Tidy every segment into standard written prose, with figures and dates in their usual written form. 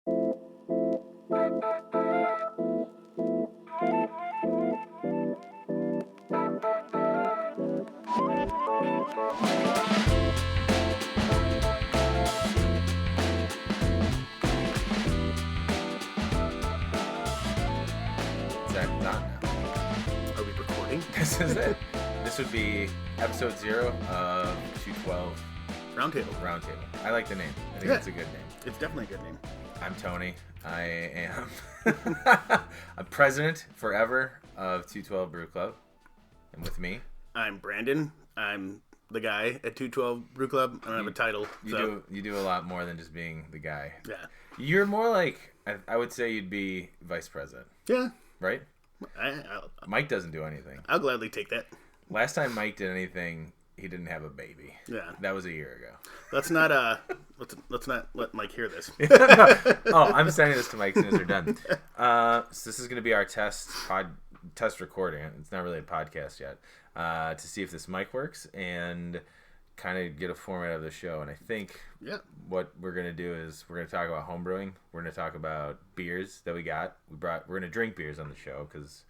Exactly. Not now. Are we recording? This is it. This would be episode 0 of 212 Roundtable. I like the name. I think it's a good name. It's definitely a good name. I'm Tony. I am I'm president forever of 212 Brew Club. And with me, I'm Brandon. I'm the guy at 212 Brew Club. I don't have a title. you do a lot more than just being the guy. Yeah. You're more like, I would say you'd be vice president. Yeah. Right? I'll Mike doesn't do anything. I'll gladly take that. Last time Mike did anything, he didn't have a baby. Yeah. That was a year ago. Let's not let's not let Mike hear this. Oh, I'm sending this to Mike as soon as we're done. So this is going to be our test recording. It's not really a podcast yet. To see if this mic works and kind of get a format of the show. And I think what we're going to do is we're going to talk about homebrewing. We're going to talk about beers that we got. We're going to drink beers on the show because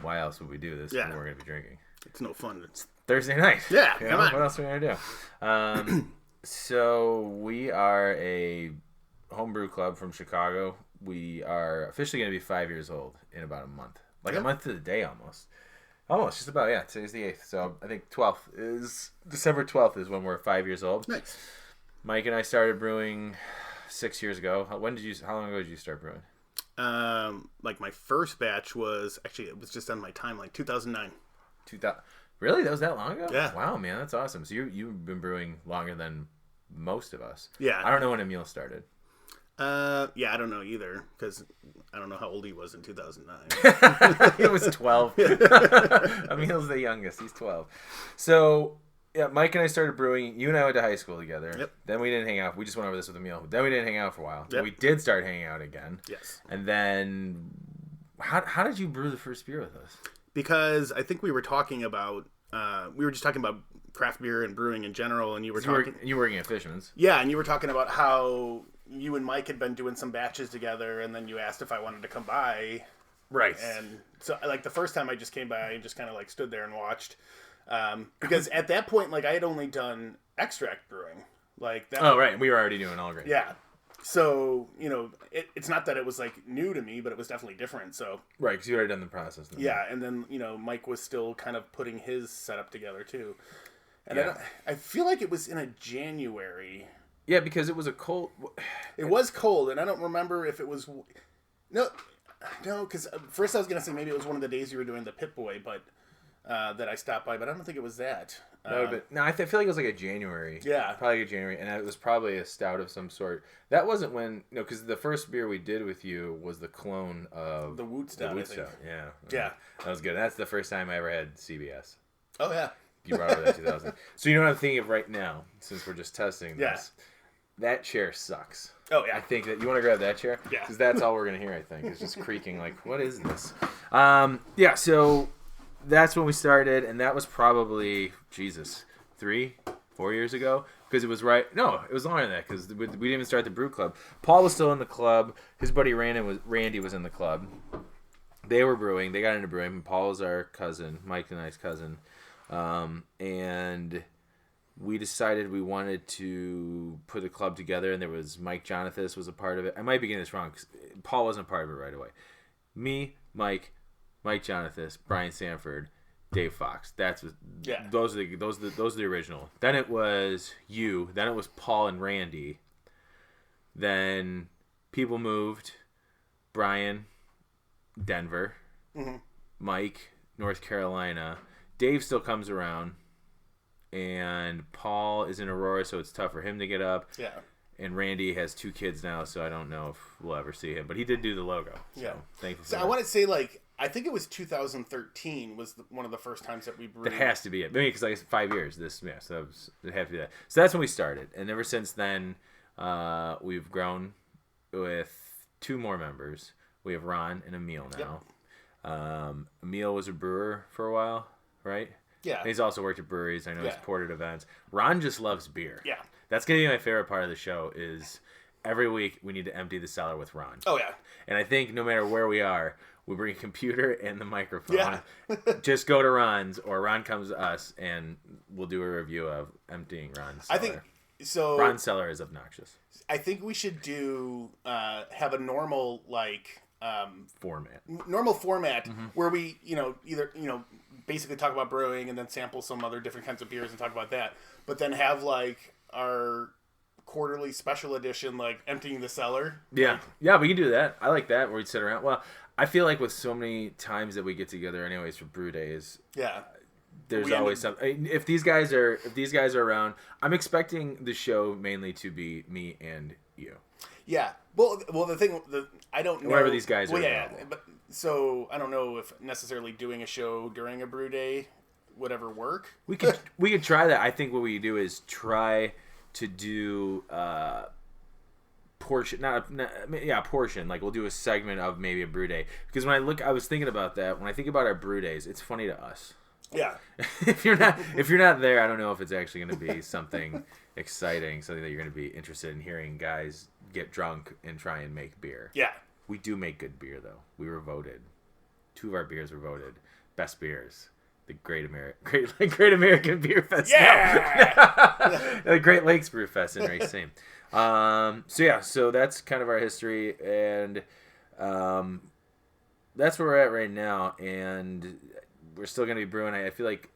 why else would we do this when we're going to be drinking? It's no fun. It's Thursday night. Yeah, come on. What else are we going to do? So we are a homebrew club from Chicago. We are officially going to be 5 years old in about a month. Like a month to the day almost. Almost, just about, yeah. Today's the 8th. So I think December 12th is when we're 5 years old. nice. Mike and I started brewing 6 years ago. How long ago did you start brewing? Like my first batch was it was just on my timeline, 2009. 2000. Really? That was that long ago? Yeah. Wow, man, that's awesome. So you've been brewing longer than most of us. Yeah. I don't know when Emil started. I don't know either because I don't know how old he was in 2009. He was 12. Emil's the youngest. He's 12. So, yeah, Mike and I started brewing. You and I went to high school together. Yep. Then we didn't hang out. We just went over this with Emil. Then we didn't hang out for a while. Yep. We did start hanging out again. Yes. And then, how did you brew the first beer with us? Because I think we were talking about craft beer and brewing in general, and you were talking. You were working at Fishman's. Yeah, and you were talking about how you and Mike had been doing some batches together, and then you asked if I wanted to come by. Right. And so, like, the first time I just came by and just kind of, like, stood there and watched. Because at that point, like, I had only done extract brewing. Like that. Oh, right. We were already doing all grain. Yeah. So, it's not that it was, like, new to me, but it was definitely different, so. Right, because you already done the process. Then. Yeah, and then, Mike was still kind of putting his setup together, too. And I feel like it was in a January. Yeah, because it was a cold. It was cold, and I don't remember if it was. No, because first I was gonna say maybe it was one of the days you were doing the Pit Boy, but that I stopped by, but I don't think it was that. No, I feel like it was like a January. Yeah, probably like a January, and it was probably a stout of some sort. That wasn't when because the first beer we did with you was the clone of the Woot Stout. Yeah, that was good. That's the first time I ever had CBS. Oh yeah. You brought over that 2000. So you know what I'm thinking of right now, since we're just testing this. Yeah. That chair sucks. Oh, yeah. I think that you want to grab that chair? Yeah. Because that's all we're going to hear, I think. It's just creaking like, what is this? So that's when we started, and that was probably, 3-4 years ago? Because it was it was longer than that, because we didn't even start the brew club. Paul was still in the club. His buddy Randy was in the club. They were brewing. They got into brewing. Paul was our cousin, Mike and I's cousin. And we decided we wanted to put a club together, and there was Mike Jonathas was a part of it. I might be getting this wrong because Paul wasn't part of it right away. Me, Mike Jonathas, Brian Sanford, Dave Fox. Those are the original. Then it was you. Then it was Paul and Randy. Then people moved. Brian, Denver. Mm-hmm. Mike, North Carolina. Dave still comes around, and Paul is in Aurora, so it's tough for him to get up. Yeah. And Randy has 2 kids now, so I don't know if we'll ever see him. But he did do the logo. So yeah. Thankful. So I want to say, like, I think it was 2013 was one of the first times that we brewed. It has to be it. Maybe because like 5 years. So it had to be that. So that's when we started, and ever since then, we've grown with 2 more members. We have Ron and Emil now. Yep. Emil was a brewer for a while. Right? Yeah. And he's also worked at breweries. I know he's poured at events. Ron just loves beer. Yeah. That's going to be my favorite part of the show is every week we need to empty the cellar with Ron. Oh yeah. And I think no matter where we are, we bring a computer and the microphone. Yeah. Just go to Ron's, or Ron comes to us, and we'll do a review of emptying Ron's cellar. I think so. Ron's cellar is obnoxious. I think we should do have a normal format. Normal format where we either basically talk about brewing and then sample some other different kinds of beers and talk about that, but then have like our quarterly special edition, like emptying the cellar. Yeah, yeah, we can do that. I like that, where we sit around. Well, I feel like with so many times that we get together, anyways, for brew days. Yeah. There's always something. If these guys are around, I'm expecting the show mainly to be me and you. Yeah. Well, I don't know. Wherever these guys are. Yeah, but so I don't know if necessarily doing a show during a brew day would ever work. We could try that. I think what we do is try to do portion. Like we'll do a segment of maybe a brew day, because when I was thinking about that. When I think about our brew days, it's funny to us. Yeah. if you're not there, I don't know if it's actually going to be something exciting, something that you're going to be interested in hearing guys get drunk and try and make beer. Yeah. We do make good beer, though. We were voted. 2 of our beers were voted best beers. The Great American Beer Fest. Yeah. The Great Lakes Brew Fest in Racine. So that's kind of our history, and that's where we're at right now, and we're still going to be brewing. I feel like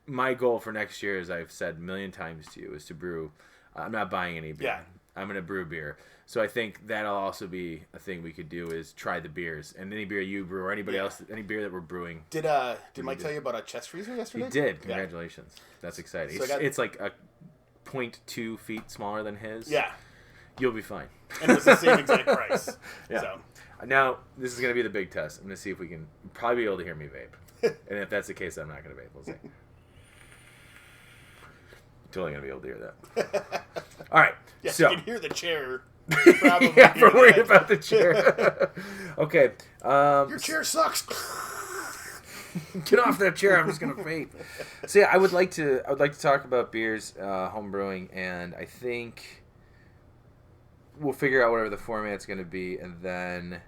my goal for next year, as I've said a million times to you, is to brew. I'm not buying any beer. Yeah. I'm going to brew beer. So I think that'll also be a thing we could do, is try the beers. And any beer you brew, or anybody else, any beer that we're brewing. Did Mike tell you about a chest freezer yesterday? He did. Congratulations. Yeah. That's exciting. So it's like a 0.2 feet smaller than his. Yeah. You'll be fine. And it's the same exact price. Yeah. So. Now, this is going to be the big test. I'm going to see if we can probably be able to hear me vape. And if that's the case, I'm not going to vape. We'll see. Totally going to be able to hear that. All right. Yeah, so you can hear the chair. Probably yeah, we're worried about the chair. Okay. Your chair sucks. Get off that chair! I'm just gonna vape. So yeah, I would like to talk about beers, home brewing, and I think we'll figure out whatever the format's gonna be, and then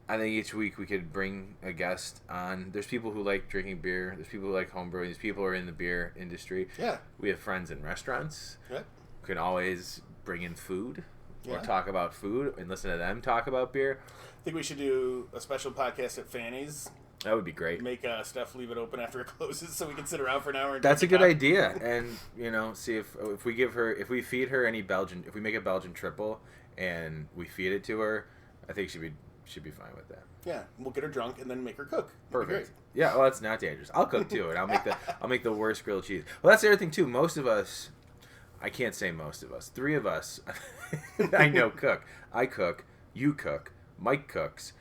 I think each week we could bring a guest on. There's people who like drinking beer. There's people who like home brewing. There's people who are in the beer industry. Yeah. We have friends in restaurants. Yeah. We can always bring in food. Yeah. Or talk about food and listen to them talk about beer. I think we should do a special podcast at Fanny's. That would be great. Make Steph leave it open after it closes, so we can sit around for an hour. And that's a good idea. And see if we feed her any Belgian, if we make a Belgian triple and we feed it to her, I think she'd be fine with that. Yeah, we'll get her drunk and then make her cook. Perfect. Yeah, well, that's not dangerous. I'll cook too, and I'll make the worst grilled cheese. Well, that's the other thing too. Most of us, I can't say most of us. 3 of us, I know cook. I cook. You cook. Mike cooks.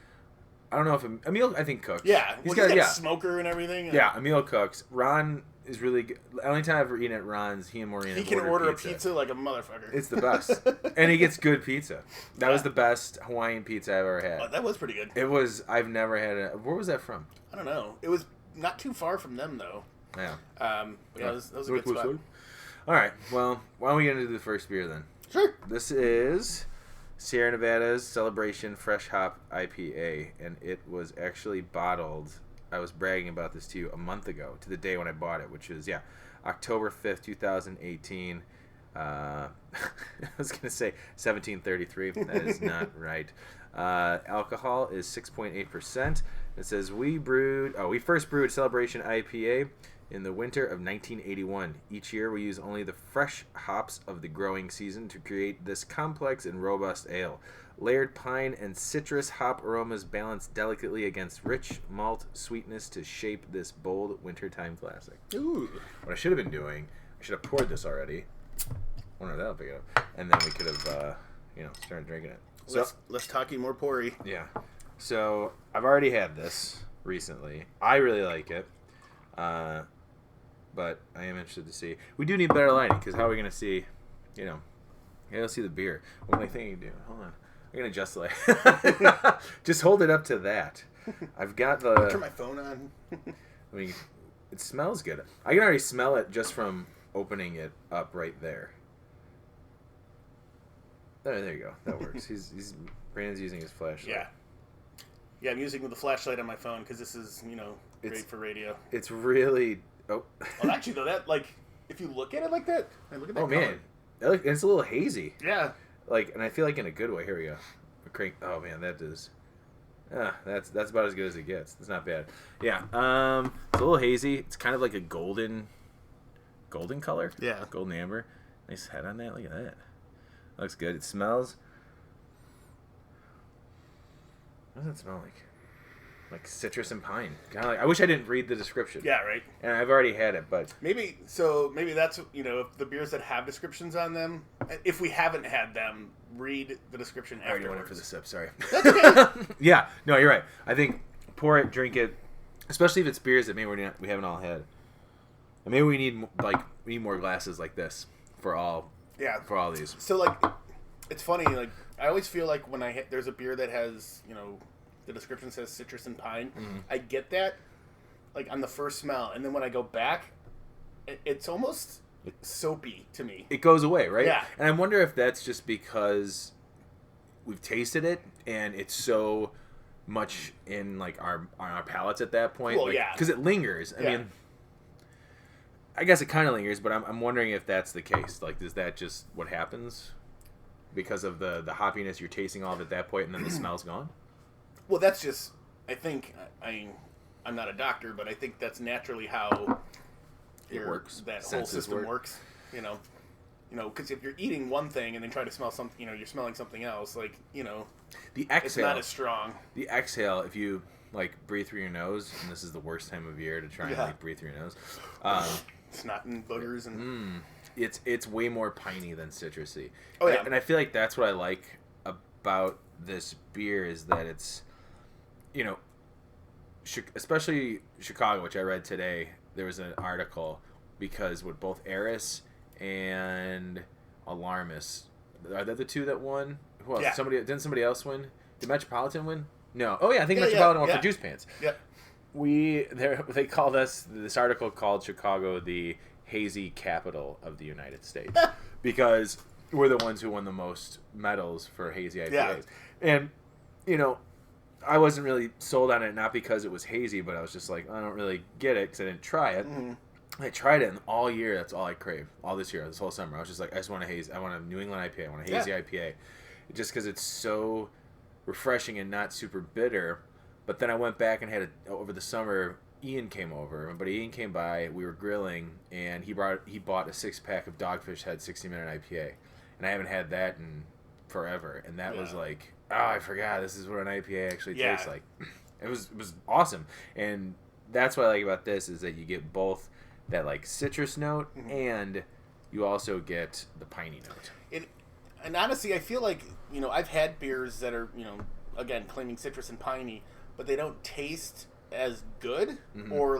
I don't know if Emil, I think, cooks. Yeah, he's got a smoker and everything. Yeah, Emil cooks. Ron is really good. The only time I've ever eaten at Ron's, he and Maureen he can order a pizza like a motherfucker. It's the best. And he gets good pizza. That was the best Hawaiian pizza I've ever had. Oh, that was pretty good. It was. I've never had it. Where was that from? I don't know. It was not too far from them, though. Yeah. That was a good spot. All right. Well, why don't we get into the first beer then? Sure. This is Sierra Nevada's Celebration Fresh Hop IPA, and it was actually bottled. I was bragging about this to you a month ago, to the day when I bought it, which is October 5th, 2018. I was gonna say 1733. That is not right. Alcohol is 6.8%. It says we first brewed Celebration IPA in the winter of 1981. Each year we use only the fresh hops of the growing season to create this complex and robust ale. Layered pine and citrus hop aromas balance delicately against rich malt sweetness to shape this bold wintertime classic. Ooh. What I should have been doing, I should have poured this already. Wonder if that'll pick it up. And then we could have, started drinking it. So, less talky, more pourry. Yeah. So I've already had this recently. I really like it. But I am interested to see. We do need better lighting, because how are we going to see, let's see the beer. What am I thinking of doing? Hold on. I'm going to adjust the light. Just hold it up to that. I've got the... Turn my phone on. I mean, it smells good. I can already smell it just from opening it up right there. There you go. That works. Brandon's using his flashlight. Yeah. Yeah, I'm using the flashlight on my phone because this is, great for radio. It's really... Oh. Well, actually, though, that, if you look at it like that, look at that color. Man. It's a little hazy. Yeah. And I feel like in a good way. Here we go. Oh, man, that is... that's about as good as it gets. It's not bad. Yeah. It's a little hazy. It's kind of like a golden color. Yeah. Golden amber. Nice head on that. Look at that. Looks good. It smells... What does it smell like? Like citrus and pine. Kind of I wish I didn't read the description. Yeah, right. And I've already had it, but maybe that's if the beers that have descriptions on them. If we haven't had them, read the description afterwards. I already went in for the sip. Sorry. That's okay. Yeah, no, you're right. I think pour it, drink it, especially if it's beers that maybe we haven't all had. And maybe we need more glasses like this for all. Yeah. For all these. So it's funny. I always feel like when there's a beer that has the description says citrus and pine. Mm-hmm. I get that, on the first smell, and then when I go back, it's almost soapy to me. It goes away, right? Yeah. And I wonder if that's just because we've tasted it and it's so much in on our palates at that point. Well, yeah. Because it lingers. I mean, I guess it kind of lingers, but I'm wondering if that's the case. Is that just what happens because of the hoppiness you're tasting all of at that point, and then the smell's gone? Well, that's just, I think, I'm not a doctor, but I think that's naturally how it works. That whole system works. Because if you're eating one thing and then try to smell something, you're smelling something else. The exhale, it's not as strong. The exhale, if you breathe through your nose, and this is the worst time of year to try and breathe through your nose. Snot and boogers and. It's way more piney than citrusy. Oh yeah, and I feel like that's what I like about this beer is that it's, especially Chicago, which I read today. There was an article because with both Eris and Alarmus, are they the two that won? Who else? Yeah. Didn't somebody else win? Did Metropolitan win? No. Oh yeah, I think Metropolitan won for Juice Pants. Yeah. They called us. This article called Chicago the hazy capital of the United States because we're the ones who won the most medals for hazy IPAs. Yeah. And I wasn't really sold on it, not because it was hazy, but I was just I don't really get it because I didn't try it. Mm-hmm. I tried it, and all year that's all I crave. All this year, this whole summer, I was just I just want a hazy. I want a New England IPA. I want a hazy IPA, just because it's so refreshing and not super bitter. But then I went back and had it over the summer. Ian came over, but Ian came by. We were grilling, and he bought a 6-pack of Dogfish Head 60-minute IPA, and I haven't had that in forever. And that was I forgot this is what an IPA actually tastes like. It was awesome, and that's what I like about this is that you get both that citrus note, and you also get the piney note. And honestly, I feel I've had beers that are again claiming citrus and piney, but they don't taste as good, or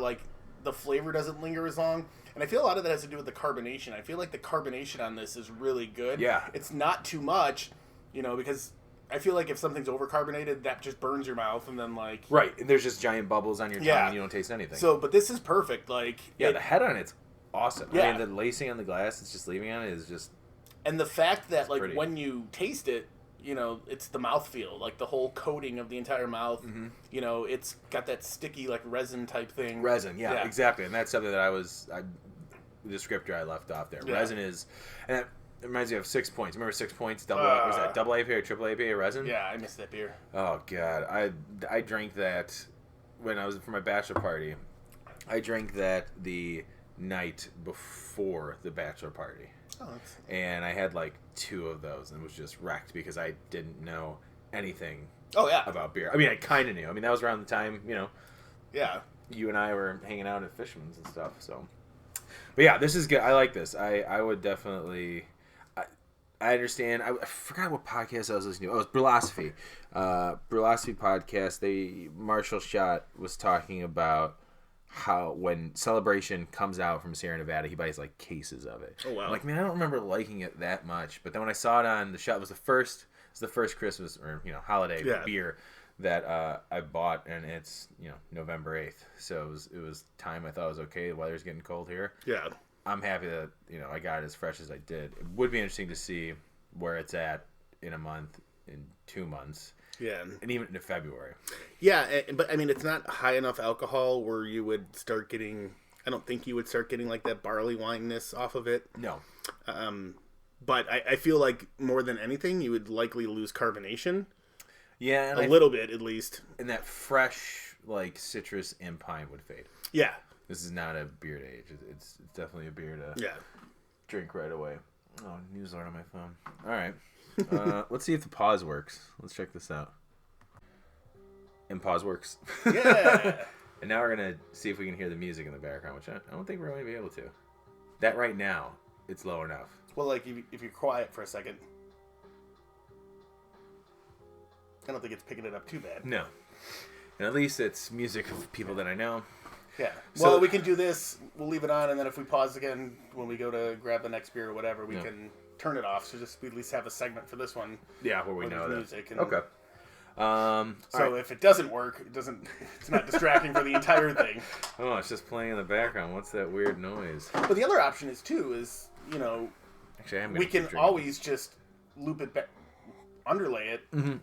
the flavor doesn't linger as long. And I feel a lot of that has to do with the carbonation. I feel like the carbonation on this is really good. Yeah. It's not too much, because I feel like if something's overcarbonated, that just burns your mouth, and then right, and there's just giant bubbles on your tongue, and you don't taste anything. So, but this is perfect. The head on it's awesome. Yeah. I mean, the lacing on the glass, it's just leaving on it is just. And the fact that when you taste it, it's the mouthfeel, the whole coating of the entire mouth. Mm-hmm. It's got that sticky resin type thing. Resin, yeah, exactly, and that's something that the descriptor I left off there. Yeah. Resin is, and it reminds me of 6 Points. Remember 6 Points? Was that double IPA or triple IPA resin? Yeah, I missed that beer. Oh god, I drank that when I was for my bachelor party. I drank that the night before the bachelor party. Oh, and I had 2 of those and was just wrecked because I didn't know anything about beer. I mean, I kind of knew. I mean, that was around the time, Yeah. You and I were hanging out at Fishman's and stuff, so. But yeah, this is good. I like this. I would definitely... I understand. I forgot what podcast I was listening to. Oh, it was Brulosophy. Brulosophy podcast. Marshall Schott was talking about how when Celebration comes out from Sierra Nevada, he buys cases of it. Oh wow! I'm man, I don't remember liking it that much. But then when I saw it on the shelf, it was the first Christmas or holiday beer that I bought, and it's November 8th. So it was time. I thought it was okay. The weather's getting cold here. Yeah. I'm happy that I got it as fresh as I did. It would be interesting to see where it's at in a month, in 2 months. Yeah. And even in February. Yeah, but I mean, it's not high enough alcohol where you would start getting... I don't think you would start getting like that barley wineness off of it. No. But I feel like more than anything, you would likely lose carbonation. Yeah. A little bit, at least. And that fresh, like, citrus and pine would fade. Yeah. This is not a beer to age. It's definitely a beer to drink right away. Oh, news alert on my phone. All right. Let's see if the pause works. Let's check this out. And pause works. Yeah. And now we're going to see if we can hear the music in the background, which I don't think we're going to be able to. That right now, it's low enough. Well, like, if you're quiet for a second, I don't think it's picking it up too bad. No. And at least it's music of people that I know. Yeah. Well, we can do this. We'll leave it on, and then if we pause again when we go to grab the next beer or whatever, we can turn it off. So just we at least have a segment for this one. Yeah, where we know that. Music and, okay. So if it doesn't work, it's not distracting for the entire thing. Oh, it's just playing in the background. What's that weird noise? But the other option is Actually, we can always just loop it back, underlay it. Mm-hmm.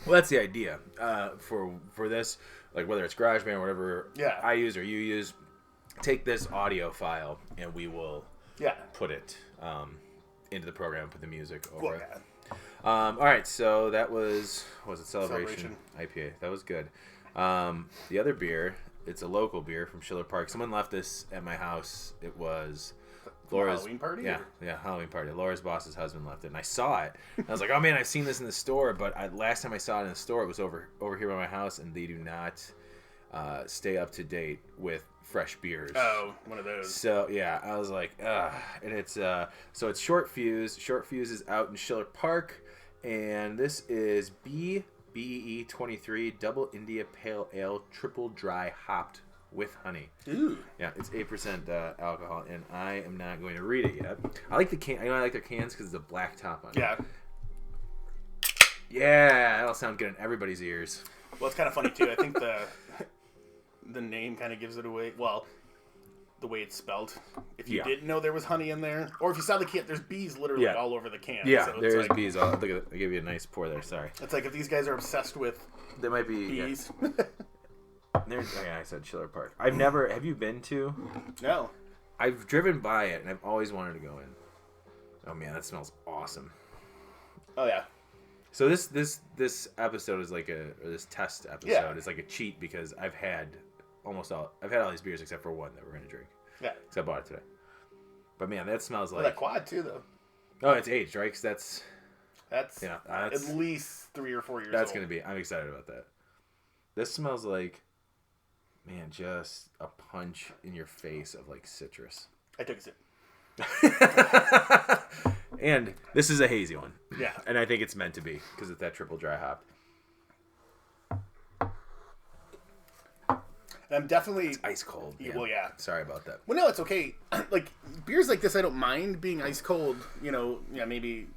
Well, that's the idea for this, like whether it's GarageBand or whatever I use or you use. Take this audio file and we will put it into the program and put the music over it. All right, so that was it Celebration IPA. That was good. The other beer, it's a local beer from Schiller Park. Someone left this at my house. It was Laura's Halloween party? Yeah, Halloween party. Laura's boss's husband left it, and I saw it. I was like, oh man, I've seen this in the store, but last time I saw it in the store, it was over here by my house, and they do not stay up to date with fresh beers. Oh, one of those. So yeah, I was like, ugh. And it's so it's Short Fuse. Short Fuse is out in Schiller Park, and this is BEE 23 Double India Pale Ale Triple Dry Hopped with honey. Ooh. Yeah, it's 8% alcohol, and I am not going to read it yet. I like the can. I like their cans because it's a black top on it. Yeah. Yeah, that'll sound good in everybody's ears. Well, it's kind of funny too. I think the name kind of gives it away. Well, the way it's spelled. If you didn't know there was honey in there, or if you saw the can, there's bees literally all over the can. Yeah, so there's bees. Look at it. I gave you a nice pour there. Sorry. It's like if these guys are obsessed with there might be bees. I said Schiller Park. I've never. Have you been to? No. I've driven by it, and I've always wanted to go in. Oh man, that smells awesome. Oh yeah. So this episode is like this test episode is like a cheat because I've had all these beers except for one that we're gonna drink. Yeah. Because I bought it today. But man, that smells like that quad too, though. Oh, it's aged, right? Because that's at least 3 or 4 years. That's old. gonna be. I'm excited about that. This smells like, man, just a punch in your face of like citrus. I took a sip. And this is a hazy one. Yeah. And I think it's meant to be because it's that triple dry hop. I'm definitely... It's ice cold. Yeah. Well, yeah. Sorry about that. Well, no, it's okay. Like, beers like this, I don't mind being ice cold. Maybe...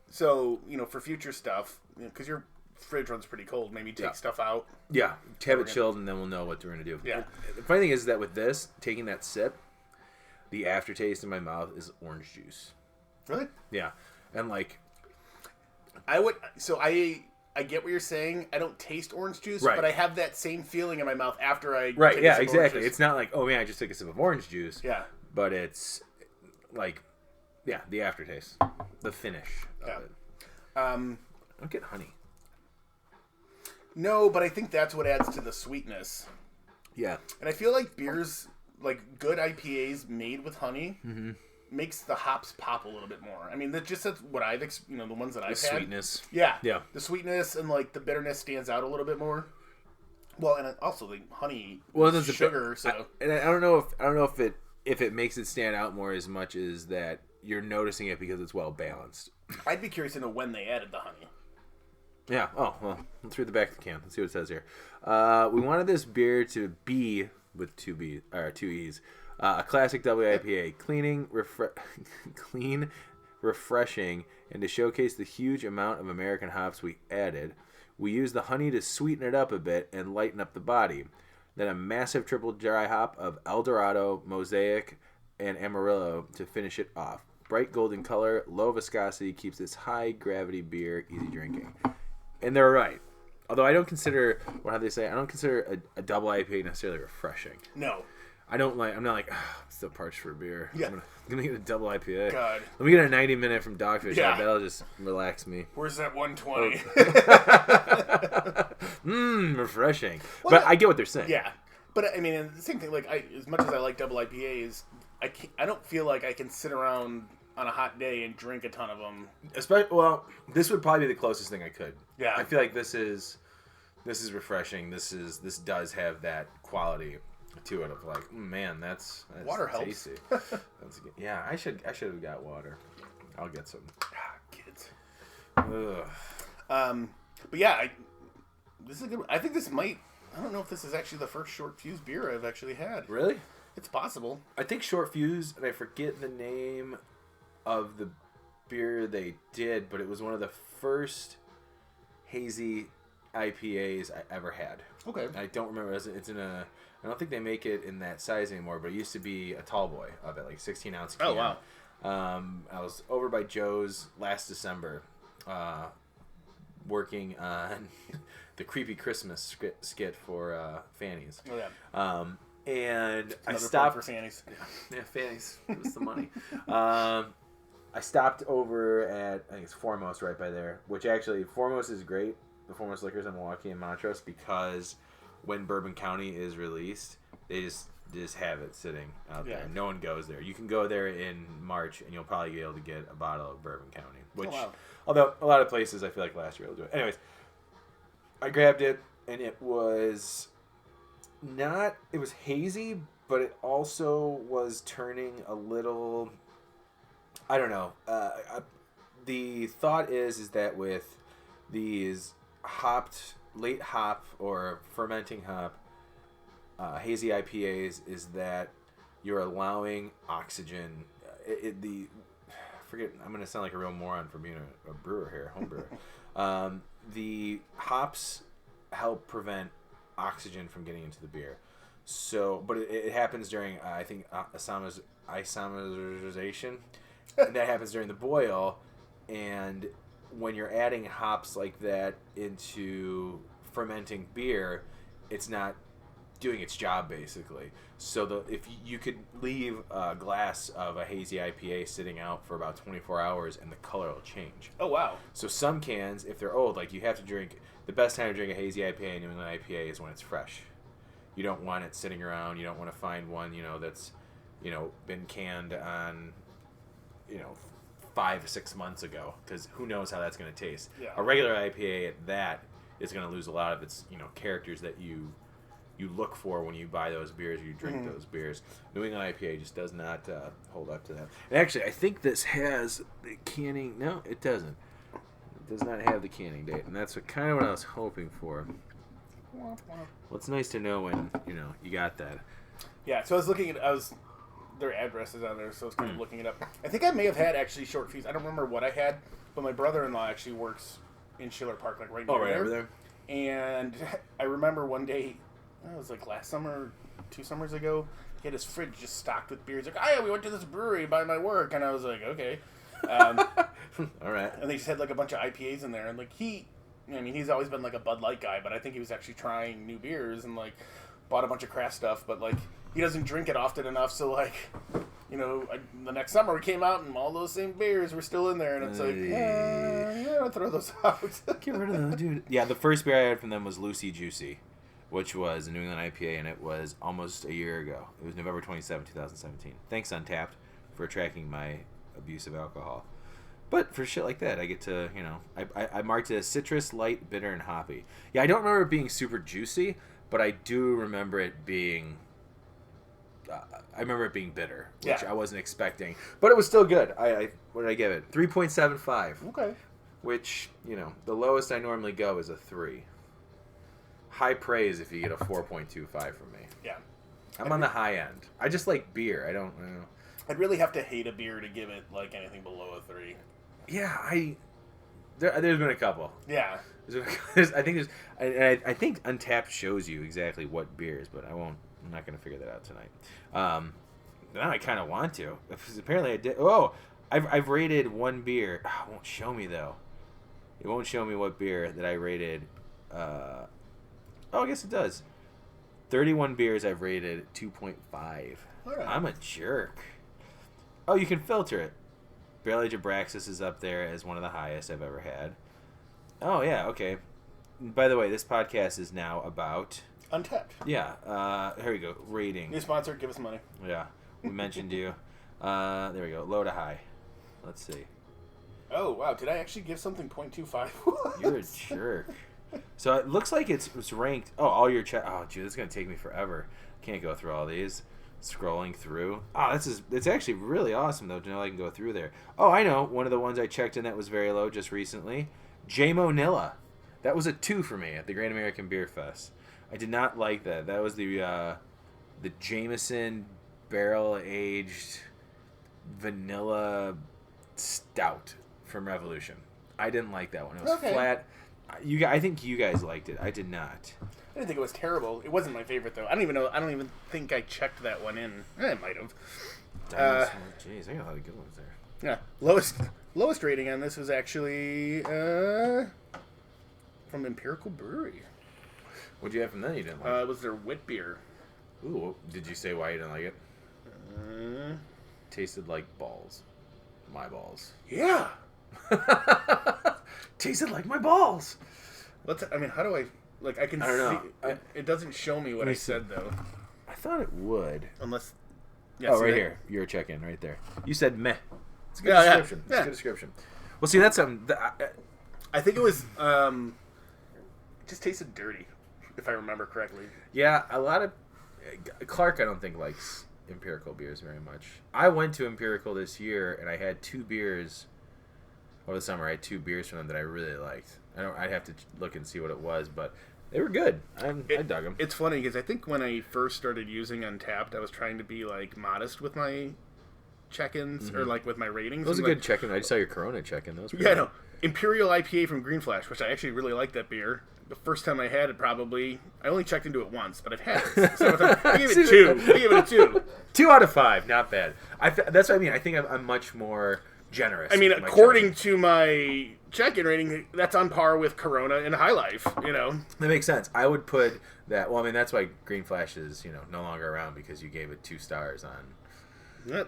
So, for future stuff, because your fridge runs pretty cold, maybe take stuff out. Yeah. Have it chilled, and then we'll know what we're going to do. Yeah. The funny thing is that with this, taking that sip, the aftertaste in my mouth is orange juice. Really? Yeah. And, like... I get what you're saying. I don't taste orange juice, right. but I have that same feeling in my mouth after I right. take Yeah, a sip exactly. Of orange juice. It's not like, oh man, I just took a sip of orange juice. Yeah. But it's like, yeah, the aftertaste, the finish of it. I don't get honey. No, but I think that's what adds to the sweetness. Yeah. And I feel like beers, like good IPAs made with honey, makes the hops pop a little bit more. I mean, that's what I've, the ones that I've had. The sweetness. Yeah. Yeah. The sweetness and like the bitterness stands out a little bit more. Well, and also the honey, sugar. I don't know if it makes it stand out more as much as that you're noticing it because it's well balanced. I'd be curious to know when they added the honey. Yeah. Oh well. Let's read the back of the can. Let's see what it says here. We wanted this beer to be with two E's. A classic WIPA, clean, refreshing, and to showcase the huge amount of American hops we added, we used the honey to sweeten it up a bit and lighten up the body. Then a massive triple dry hop of El Dorado, Mosaic, and Amarillo to finish it off. bright golden color, low viscosity, keeps this high gravity beer easy drinking. And they're right. Although I don't consider, how do they say? I don't consider a double IPA necessarily refreshing. No. I'm not like, I'm still parched for a beer. Yeah. I'm gonna get a double IPA. God. Let me get a 90-minute from Dogfish. Yeah. That'll just relax me. Where's that 120? Refreshing. Well, but I get what they're saying. Yeah. But, I mean, the same thing, like, as much as I like double IPAs, I don't feel like I can sit around on a hot day and drink a ton of them. Well, this would probably be the closest thing I could. Yeah. I feel like this is refreshing. This does have that quality to it of like, man, that's water tasty. Yeah, I should have got water. I'll get some. Kids. Ugh. But yeah, this is a good. I think this might. I don't know if this is actually the first short fuse beer I've actually had. Really? It's possible. I think Short Fuse, and I forget the name of the beer they did, but it was one of the first hazy IPAs I ever had. Okay. I don't remember. It's in a. I don't think they make it in that size anymore, but it used to be a tall boy of it, like 16-ounce can. Oh, wow. I was over by Joe's last December, working on the creepy Christmas skit for Fanny's. Oh yeah. And I Another stopped for Fanny's. Yeah, Fanny's. Give us the money. I stopped over at, I think it's Foremost right by there, which actually, Foremost is great, the Foremost Liquors in Milwaukee and Montrose, because when Bourbon County is released, they just have it sitting out there. No one goes there. You can go there in March, and you'll probably be able to get a bottle of Bourbon County, which, although a lot of places, I feel like last year will do it. Anyways, I grabbed it, and it was hazy, but it also was turning a little, I don't know. The thought is that with these late hop or fermenting hop hazy IPAs, is that you're allowing oxygen. I'm going to sound like a real moron for being a brewer here, home brewer. The hops help prevent oxygen from getting into the beer. So, but it happens during, I think, isomerization. And that happens during the boil. And when you're adding hops like that into fermenting beer, it's not doing its job, basically. So if you could leave a glass of a hazy IPA sitting out for about 24 hours and the color will change. Oh, wow. So some cans, if they're old, like you have to drink, the best time to drink a hazy IPA, a New England IPA, is when it's fresh. You don't want it sitting around. You don't want to find one, that's, been canned on, 5 or 6 months ago, because who knows how that's going to taste. Yeah. A regular IPA at that is going to lose a lot of its, characters that you look for when you buy those beers or you drink those beers. New England IPA just does not hold up to that. And actually, I think this has the canning. No, it doesn't. It does not have the canning date, and that's kind of what I was hoping for. Well, it's nice to know when you got that. Yeah. So I was looking at their addresses on there, so I was kind of looking it up. I think I may have had actually Short Fuse. I don't remember what I had, but my brother-in-law actually works in Schiller Park, like right near right over there. And I remember one day, it was like last summer, 2 summers ago, he had his fridge just stocked with beers. Like, oh yeah, we went to this brewery by my work, and I was like, okay. All right. And they just had like a bunch of IPAs in there, and like he's always been like a Bud Light guy, but I think he was actually trying new beers and like bought a bunch of craft stuff, but like he doesn't drink it often enough, so like, the next summer we came out and all those same beers were still in there, and it's like, I'll throw those out. Get rid of those, dude. Yeah, the first beer I had from them was Lucy Juicy, which was a New England IPA, and it was almost a year ago. It was November 27, 2017. Thanks, Untapped, for tracking my abuse of alcohol. But for shit like that, I get to, I marked it as citrus, light, bitter, and hoppy. Yeah, I don't remember it being super juicy, but I do remember it being... I remember it being bitter, which I wasn't expecting. But it was still good. What did I give it? 3.75. Okay. Which, the lowest I normally go is a 3. High praise if you get a 4.25 from me. Yeah. I'm on the high end. I just like beer. I don't know. I'd really have to hate a beer to give it like anything below a 3. Yeah, there's been a couple. Yeah. I think Untapped shows you exactly what beers, but I'm not going to figure that out tonight. Now I kind of want to. Because apparently I did. Oh, I've rated one beer. Oh, it won't show me though. It won't show me what beer that I rated. Oh, I guess it does. 31 beers I've rated 2.5. Right. I'm a jerk. Oh, you can filter it. Barrel Age Abraxas is up there as one of the highest I've ever had. Oh, yeah, okay. By the way, this podcast is now about... Untapped. Yeah, here we go. Rating. New sponsor, give us money. Yeah, we mentioned you. There we go. Low to high. Let's see. Oh, wow. Did I actually give something 0.25? You're a jerk. So it looks like it's ranked. Oh, all your chat. Oh, gee, this is gonna take me forever. Can't go through all these. Scrolling through. Oh, it's actually really awesome though to know I can go through there. Oh, I know. One of the ones I checked in that was very low just recently. J-Mo-Nilla. That was a 2 for me at the Great American Beer Fest. I did not like that. That was the Jameson barrel aged vanilla stout from Revolution. I didn't like that one. It was flat. I think you guys liked it. I did not. I didn't think it was terrible. It wasn't my favorite though. I don't even know. I don't even think I checked that one in. I might have. Jeez, I got a lot of good ones there. Yeah, lowest rating on this was actually from Empirical Brewery. What'd you have from them you didn't like? It was their wit beer. Ooh, did you say why you didn't like it? Tasted like balls. My balls. Yeah. Tasted like my balls. How do I... Like, I can see... It doesn't show me what I said, though. I thought it would. Unless... Yeah, right here. Your check-in right there. You said meh. It's a good description. Yeah. It's a good description. Well, see, that's something... I think it was... it just tasted dirty, if I remember correctly. Yeah, a lot of... Clark, I don't think, likes Empirical beers very much. I went to Empirical this year, and I had 2 beers... Over the summer, I had 2 beers from them that I really liked. I'd have to look and see what it was, but they were good. I dug them. It's funny because I think when I first started using Untapped, I was trying to be like modest with my check-ins or like with my ratings. That was a good check-in. I just saw your Corona check-in. That was I know. Imperial IPA from Green Flash, which I actually really like that beer. The first time I had it, I only checked into it once, but I've had it. So I gave it 2. I gave it a 2. 2 out of 5, not bad. That's what I mean. I think I'm much more generous. I mean, according to my check-in rating, that's on par with Corona and High Life, That makes sense. I would put that... Well, I mean, that's why Green Flash is, no longer around because you gave it 2 stars on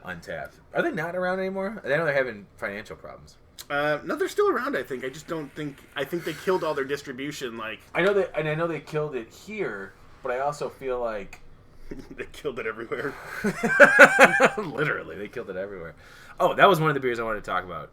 Untapped. Are they not around anymore? I know they're having financial problems. No, they're still around, I think. I just don't think... I think they killed all their distribution, I know they killed it here, but I also feel like... They killed it everywhere. Literally, they killed it everywhere. Oh, that was one of the beers I wanted to talk about.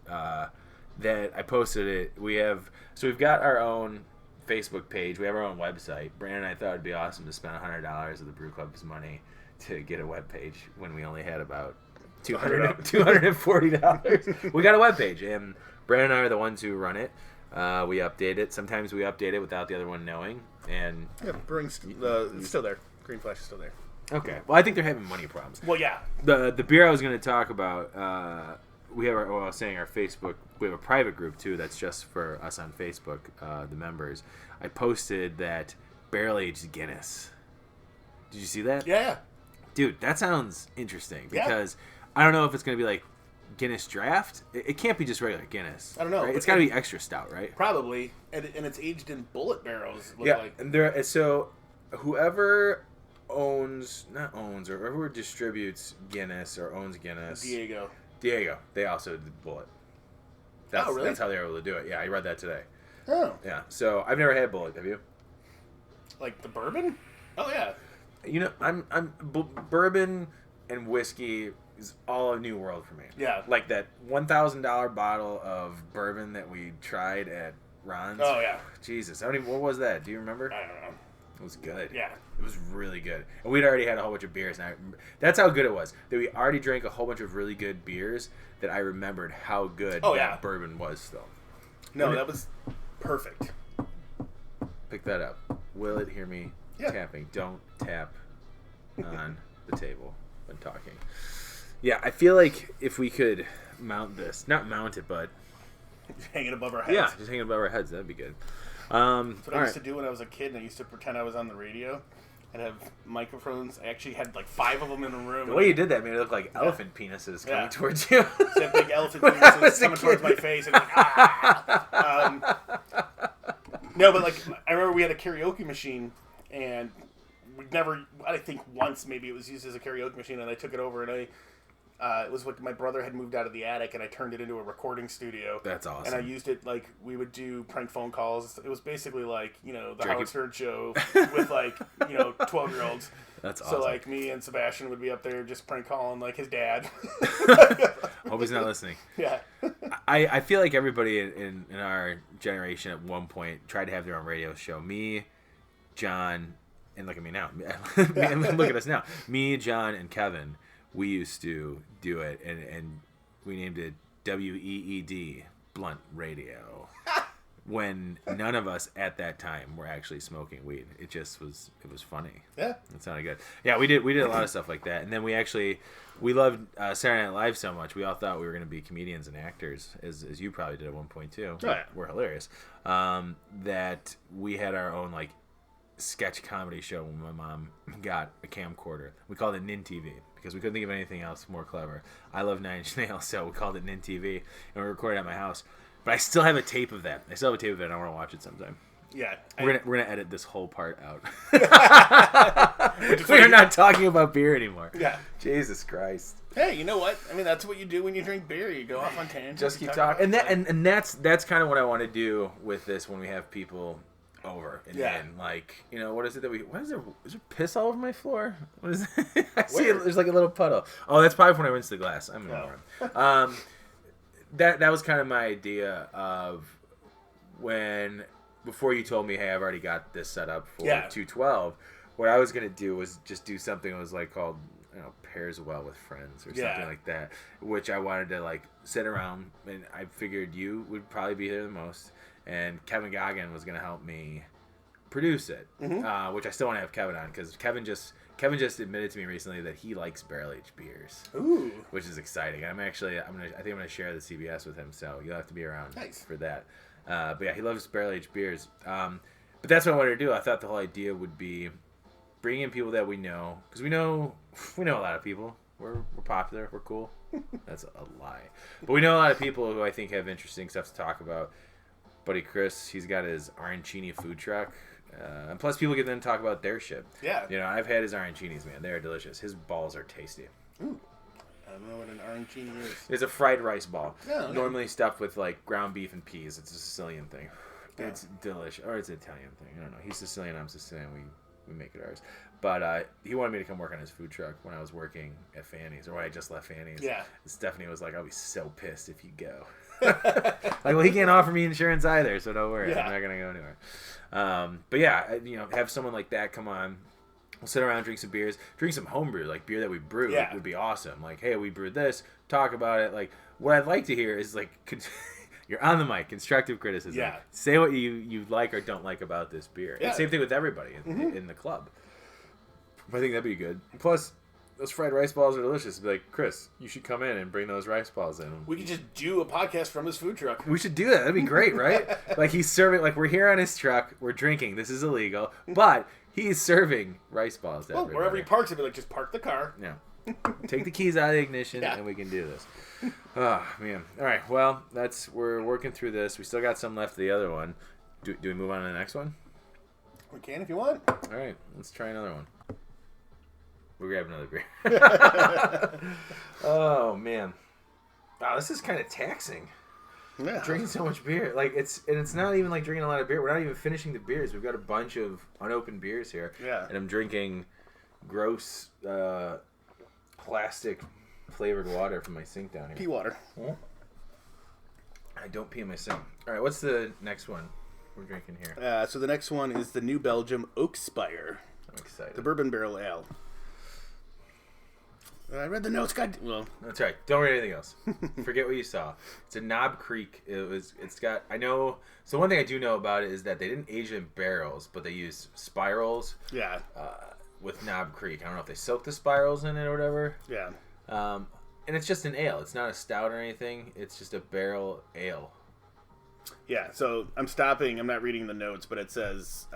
That I posted it. We've got our own Facebook page. We have our own website. Brandon and I thought it'd be awesome to spend $100 of the Brew Club's money to get a web page when we only had about $240. We got a web page, and Brandon and I are the ones who run it. We update it. Sometimes we update it without the other one knowing. And Brewing's still there. Green Flash is still there. Okay. Well, I think they're having money problems. Well, yeah. The beer I was going to talk about, we have our Facebook, we have a private group too that's just for us on Facebook, the members. I posted that barrel-aged Guinness. Did you see that? Yeah. Dude, that sounds interesting because I don't know if it's going to be like Guinness Draft. It can't be just regular Guinness. I don't know. Right? It's got to be extra stout, right? Probably. And it's aged in bullet barrels. And so whoever... whoever distributes Guinness or owns Guinness. Diego. They also did Bullet. Really? That's how they were able to do it. Yeah, I read that today. Oh. Yeah. So I've never had Bullet. Have you? Like the bourbon? Oh yeah. I'm bourbon and whiskey is all a new world for me. Yeah. Like that $1,000 bottle of bourbon that we tried at Ron's. Oh yeah. Jesus, what was that? Do you remember? I don't know. It was good. Yeah. It was really good. And we'd already had a whole bunch of beers. And that's how good it was. That we already drank a whole bunch of really good beers that I remembered how good that bourbon was still. No, that was perfect. Pick that up. Will it hear me tapping? Don't tap on the table when talking. Yeah, I feel like if we could mount this. Not mount it, but... Just hang it above our heads. Yeah, just hang it above our heads. That'd be good. That's what I used to do when I was a kid, and I used to pretend I was on the radio. I'd have microphones. I actually had like 5 of them in a room. The way you did that made it look like elephant penises coming towards you. That big elephant penises coming towards my face. And like, no, but like, I remember we had a karaoke machine, and we'd never, I think once maybe it was used as a karaoke machine, and I took it over, and it was like my brother had moved out of the attic, and I turned it into a recording studio. That's awesome. And I used it, like, we would do prank phone calls. It was basically like, you know, the Drinking. Howard Stern show with, like, you know, 12-year-olds. That's awesome. So, like, me and Sebastian would be up there just prank calling, like, his dad. Hope he's not listening. Yeah. I feel like everybody in our generation at one point tried to have their own radio show. Me, John, and look at me now. Look at us now. Me, John, and Kevin, we used to do it, and we named it WEED, Blunt Radio, when none of us at that time were actually smoking weed. It was funny. Yeah. It sounded good. Yeah, we did a lot of stuff like that, and then we loved Saturday Night Live so much, we all thought we were going to be comedians and actors, as you probably did at one point too. Oh, yeah. We're hilarious. That we had our own, like, sketch comedy show when my mom got a camcorder. We called it Nin TV because we couldn't think of anything else more clever. I love 9 Inch Nails, so we called it Nin TV, and we recorded it at my house. But I still have a tape of that. And I want to watch it sometime. Yeah. We're gonna edit this whole part out. We're not talking about beer anymore. Yeah. Jesus Christ. Hey, you know what? I mean, that's what you do when you drink beer. You go off on tangents. Just keep talking. And that's kind of what I want to do with this when we have people over. And then, like, you know, what is there piss all over my floor? What is it? I see it, there's like a little puddle. Oh, that's probably when I rinse the glass. I'm an moron. That was kind of my idea of before you told me, hey, I've already got this set up for 212. What I was gonna do was just do something that was like called, you know, Pairs Well with Friends or something like that, which I wanted to, like, sit around, and I figured you would probably be there the most, and Kevin Goggin was gonna help me produce it, which I still want to have Kevin on because Kevin just admitted to me recently that he likes barrel-aged beers. Ooh. Which is exciting. I think I'm gonna share the CBS with him, so you'll have to be around for that. But yeah, he loves barrel-aged beers. But that's what I wanted to do. I thought the whole idea would be bring in people that we know, because we know a lot of people. We're popular. We're cool. That's a lie. But we know a lot of people who I think have interesting stuff to talk about. Buddy Chris, he's got his arancini food truck. And plus, people get them to talk about their shit. Yeah. You know, I've had his arancinis, man. They're delicious. His balls are tasty. Ooh. I don't know what an arancini is. It's a fried rice ball. Oh, okay. Normally stuffed with, like, ground beef and peas. It's a Sicilian thing. Yeah. It's delicious. Or it's an Italian thing. I don't know. He's Sicilian. I'm Sicilian. We make it ours. But he wanted me to come work on his food truck when I was working at Fanny's, or when I just left Fanny's. Yeah. And Stephanie was like, I'll be so pissed if you go. Like, well, he can't offer me insurance either, so don't worry. Yeah. I'm not going to go anywhere. But yeah, you know, have someone like that come on. We'll sit around, drink some beers, drink some homebrew, like beer that we brew would be awesome. Like, hey, we brewed this, talk about it. Like, what I'd like to hear is, like, you're on the mic, constructive criticism. Yeah. Say what you like or don't like about this beer. Yeah. And same thing with everybody in the club. I think that'd be good. Plus, those fried rice balls are delicious. Be like, Chris, you should come in and bring those rice balls in. We could just do a podcast from his food truck. We should do that. That'd be great, right? Like, he's serving, like, we're here on his truck, we're drinking. This is illegal, but he's serving rice balls to everybody. Wherever he parks, he'd be like, just park the car. Yeah. Take the keys out of the ignition, and we can do this. Oh, man. All right, well, we're working through this. We still got some left of the other one. Do we move on to the next one? We can if you want. All right, let's try another one. We'll grab another beer. Oh, man. Wow, this is kind of taxing. Yeah. Drinking so much beer. Like, it's not even like drinking a lot of beer. We're not even finishing the beers. We've got a bunch of unopened beers here. Yeah. And I'm drinking gross plastic flavored water from my sink down here. Pea water. I don't pee in my sink. All right, what's the next one we're drinking here? So the next one is the New Belgium Oak Spire. I'm excited. The bourbon barrel ale. I read the notes. Well, that's right. Don't read anything else. Forget what you saw. It's a Knob Creek. It's got. I know. So one thing I do know about it is that they didn't age it in barrels, but they used spirals. Yeah. With Knob Creek, I don't know if they soaked the spirals in it or whatever. Yeah. And it's just an ale. It's not a stout or anything. It's just a barrel ale. Yeah. So I'm stopping. I'm not reading the notes, but it says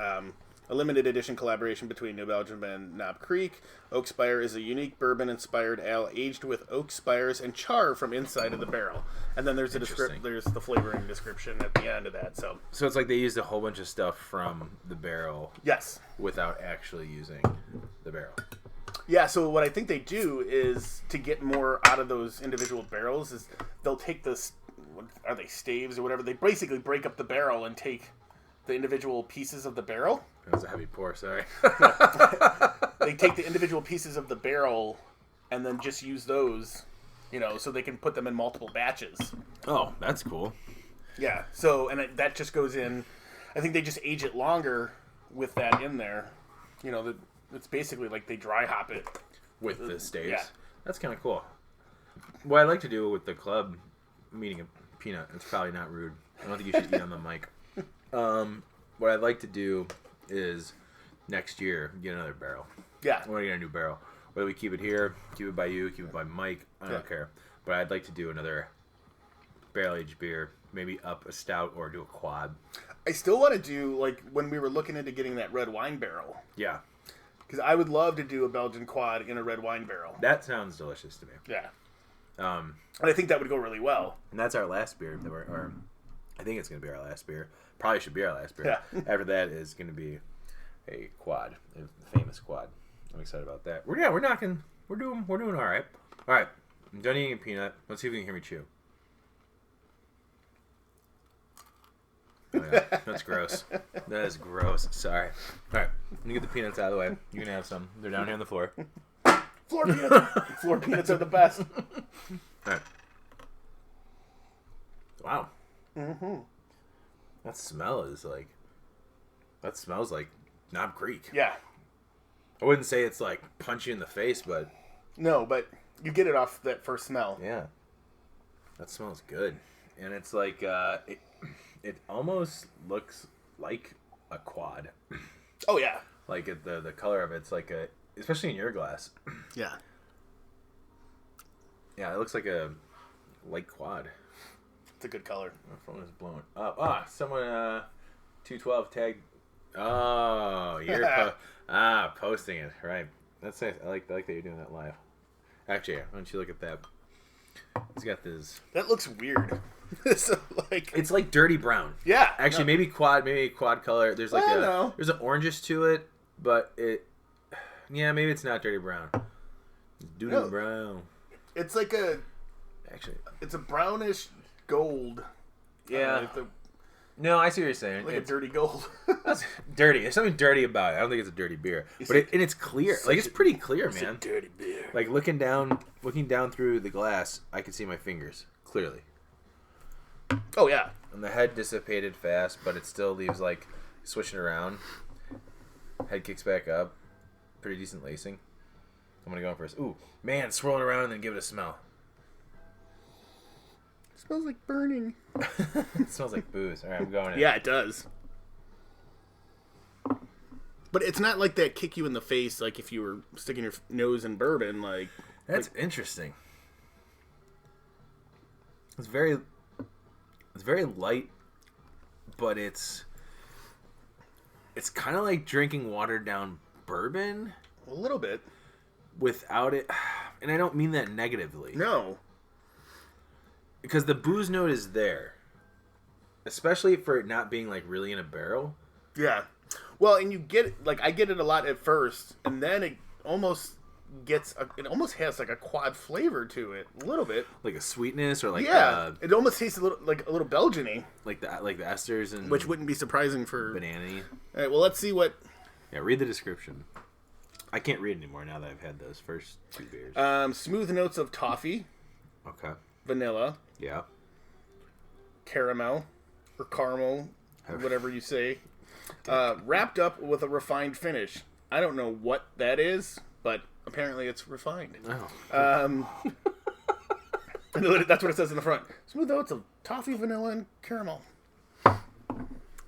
A limited edition collaboration between New Belgium and Knob Creek. Oak Spire is a unique bourbon-inspired ale aged with oak spires and char from inside of the barrel. And then there's there's the flavoring description at the end of that. So it's like they used a whole bunch of stuff from the barrel. Yes. Without actually using the barrel. Yeah, so what I think they do is, to get more out of those individual barrels, is they'll take this, are they staves or whatever? They basically break up the barrel and take the individual pieces of the barrel. That was a heavy pour, sorry. They take the individual pieces of the barrel and then just use those, so they can put them in multiple batches. Oh, that's cool. Yeah, so, and that just goes in, I think they just age it longer with that in there. It's basically like they dry hop it. With the staves? Yeah. That's kind of cool. What I like to do with the club, I'm eating a peanut. It's probably not rude. I don't think you should eat on the mic. What I'd like to do is next year get another barrel. Yeah. I want to get a new barrel. Whether we keep it here, keep it by you, keep it by Mike, I don't care. But I'd like to do another barrel-aged beer, maybe up a stout or do a quad. I still want to do, like, when we were looking into getting that red wine barrel. Yeah. Because I would love to do a Belgian quad in a red wine barrel. That sounds delicious to me. Yeah. And I think that would go really well. And that's our last beer. I think it's going to be our last beer. Probably should be our last beer. Yeah. After that is going to be a quad, a famous quad. I'm excited about that. We're knocking. We're doing all right. All right. I'm done eating a peanut. Let's see if you can hear me chew. Oh, yeah. That's gross. That is gross. Sorry. All right. Let me get the peanuts out of the way. You can have some. They're down here on the floor. Floor peanuts. Floor peanuts are the best. All right. Wow. Mm-hmm. That smells like Knob Creek. Yeah. I wouldn't say it's like punch you in the face, but no, but you get it off that first smell. Yeah. That smells good. And it's like it almost looks like a quad. Oh yeah. Like the color of it's like especially in your glass. Yeah. Yeah, it looks like a light quad. It's a good color. My phone is blowing up. Someone 212 tagged. Oh, you're posting it right. That's nice. I like that you're doing that live. Actually, why don't you look at that? He's got this. That looks weird. It's like dirty brown. Yeah. Actually, maybe quad color. There's like there's an orangish to it, but maybe it's not dirty brown. It's brown. It's like it's a brownish gold. Yeah. No, I see what you're saying. Like it's a dirty gold. That's dirty. There's something dirty about it. I don't think it's a dirty beer, but it's clear. Like it's pretty clear, man. It's a dirty beer. Like looking down through the glass, I can see my fingers clearly. Oh yeah. And the head dissipated fast, but it still leaves like swishing around. Head kicks back up. Pretty decent lacing. I'm gonna go in first. Ooh, man, swirl it around and then give it a smell. It smells like burning. It smells like booze. All right, I'm going in. Yeah, it does. But it's not like that kick you in the face, like if you were sticking your nose in bourbon. Like that's interesting. It's very light, but it's kind of like drinking watered down bourbon. A little bit. Without it, and I don't mean that negatively. No. Because the booze note is there. Especially for it not being like really in a barrel. Yeah. Well, and you get it, like I get it a lot at first, and then it almost has like a quad flavor to it, a little bit, like a sweetness or like it almost tastes a little Belgian-y, like the esters and which wouldn't be surprising for banana-y. All right, well let's see what. Yeah, read the description. I can't read anymore now that I've had those first two beers. Smooth notes of toffee. Okay. Vanilla. Yeah. Caramel or caramel, whatever you say. Wrapped up with a refined finish. I don't know what that is, but apparently it's refined. Oh. That's what it says in the front. Smooth notes of toffee, vanilla, and caramel.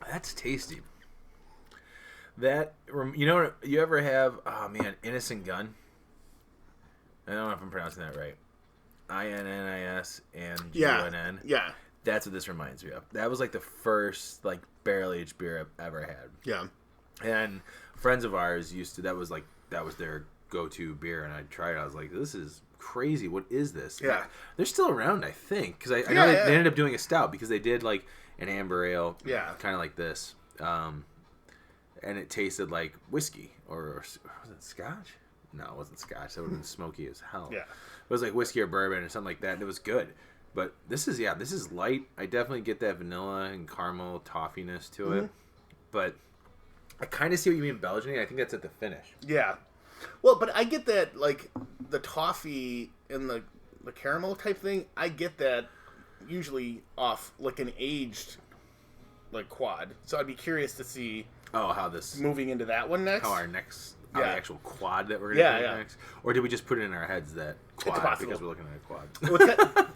That's tasty. That, you ever have, Innocent Gun? I don't know if I'm pronouncing that right. INNIS and GUNN. Yeah. That's what this reminds me of. That was like the first like barrel aged beer I've ever had. Yeah. And friends of ours that was their go-to beer, and I tried it. I was like, this is crazy. What is this? Yeah. They're still around, I think, because I know they ended up doing a stout because they did like an amber ale, kind of like this, and it tasted like whiskey or was it Scotch? No, it wasn't Scotch. That would have been smoky as hell. Yeah, it was like whiskey or bourbon or something like that, and it was good. But this is light. I definitely get that vanilla and caramel toffiness to it, but I kind of see what you mean Belgian. I think that's at the finish. Yeah. Well, but I get that, like, the toffee and the caramel type thing, I get that usually off, like, an aged, like, quad. So I'd be curious to see... how this... Moving into that one next. How the actual quad that we're going to do next. Or did we just put it in our heads that quad because we're looking at a quad? Well,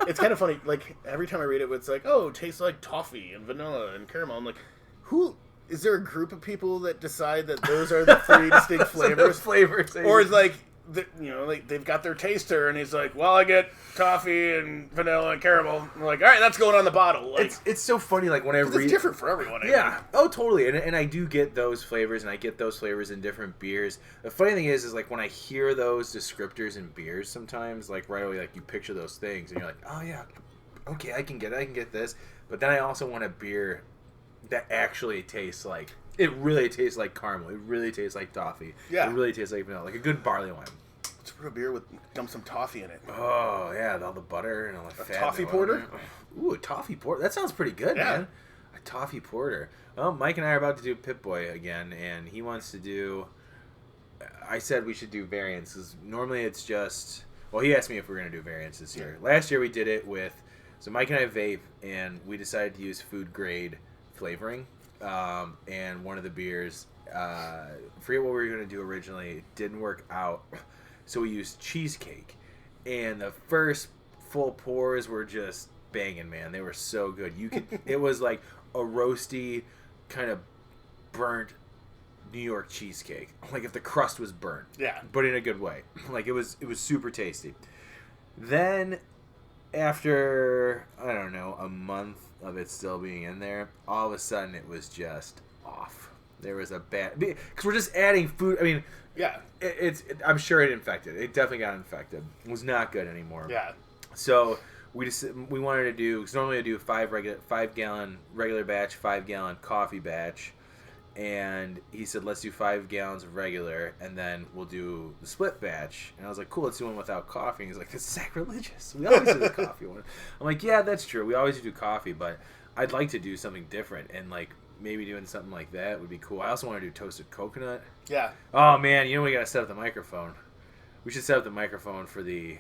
it's kind of funny. Like, every time I read it, it's like, oh, it tastes like toffee and vanilla and caramel. I'm like, is there a group of people that decide that those are the three distinct flavors? Or is like, they've got their taster, and he's like, well, I get toffee and vanilla and caramel. I'm like, all right, that's going on the bottle. Like, it's so funny, like, when I read... It's different for everyone, I think. Oh, totally. And I do get those flavors, and I get those flavors in different beers. The funny thing is like, when I hear those descriptors in beers sometimes, like, right away, like, you picture those things, and you're like, oh, yeah, okay, I can get this. But then I also want a beer that actually tastes like... It really tastes like caramel. It really tastes like toffee. Yeah. It really tastes like vanilla. Like a good barley wine. Let's put a beer with dump some toffee in it. Oh, yeah. All the butter and all the fat. Toffee porter? Ooh, a toffee porter. That sounds pretty good, man. A toffee porter. Well, Mike and I are about to do Pip-Boy again, and he wants to do... I said we should do variants, because normally it's just... Well, he asked me if we were going to do variants this year. Last year we did it with... So Mike and I vape, and we decided to use food-grade flavoring. And one of the beers, forget what we were going to do originally. It didn't work out. So we used cheesecake. And the first full pours were just banging, man. They were so good. It was like a roasty, kind of burnt New York cheesecake. Like if the crust was burnt. Yeah. But in a good way. Like it was super tasty. Then after, I don't know, a month of it still being in there, all of a sudden it was just off. There was a bad... Because we're just adding food. I mean... Yeah. I'm sure it infected. It definitely got infected. It was not good anymore. Yeah. So we wanted to do... Because normally I do 5 gallon regular batch, 5 gallon coffee batch. And he said, let's do 5 gallons of regular, and then we'll do the split batch. And I was like, cool, let's do one without coffee. And he's like, that's sacrilegious. We always do the coffee one. I'm like, yeah, that's true. We always do coffee, but I'd like to do something different. And, like, maybe doing something like that would be cool. I also want to do toasted coconut. Yeah. Oh, man, we got to set up the microphone. We should set up the microphone for the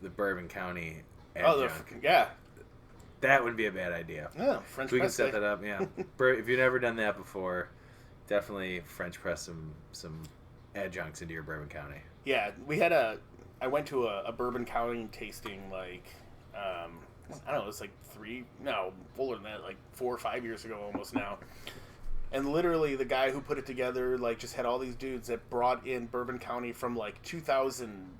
Bourbon County adjunct. Yeah. That would be a bad idea. Yeah, French press. We can set that up, yeah. If you've never done that before, definitely French press some adjuncts into your Bourbon County. Yeah, I went to a Bourbon County tasting, like, I don't know, it was like older than that, like 4 or 5 years ago almost now. And literally the guy who put it together, like, just had all these dudes that brought in Bourbon County from, like, 2006.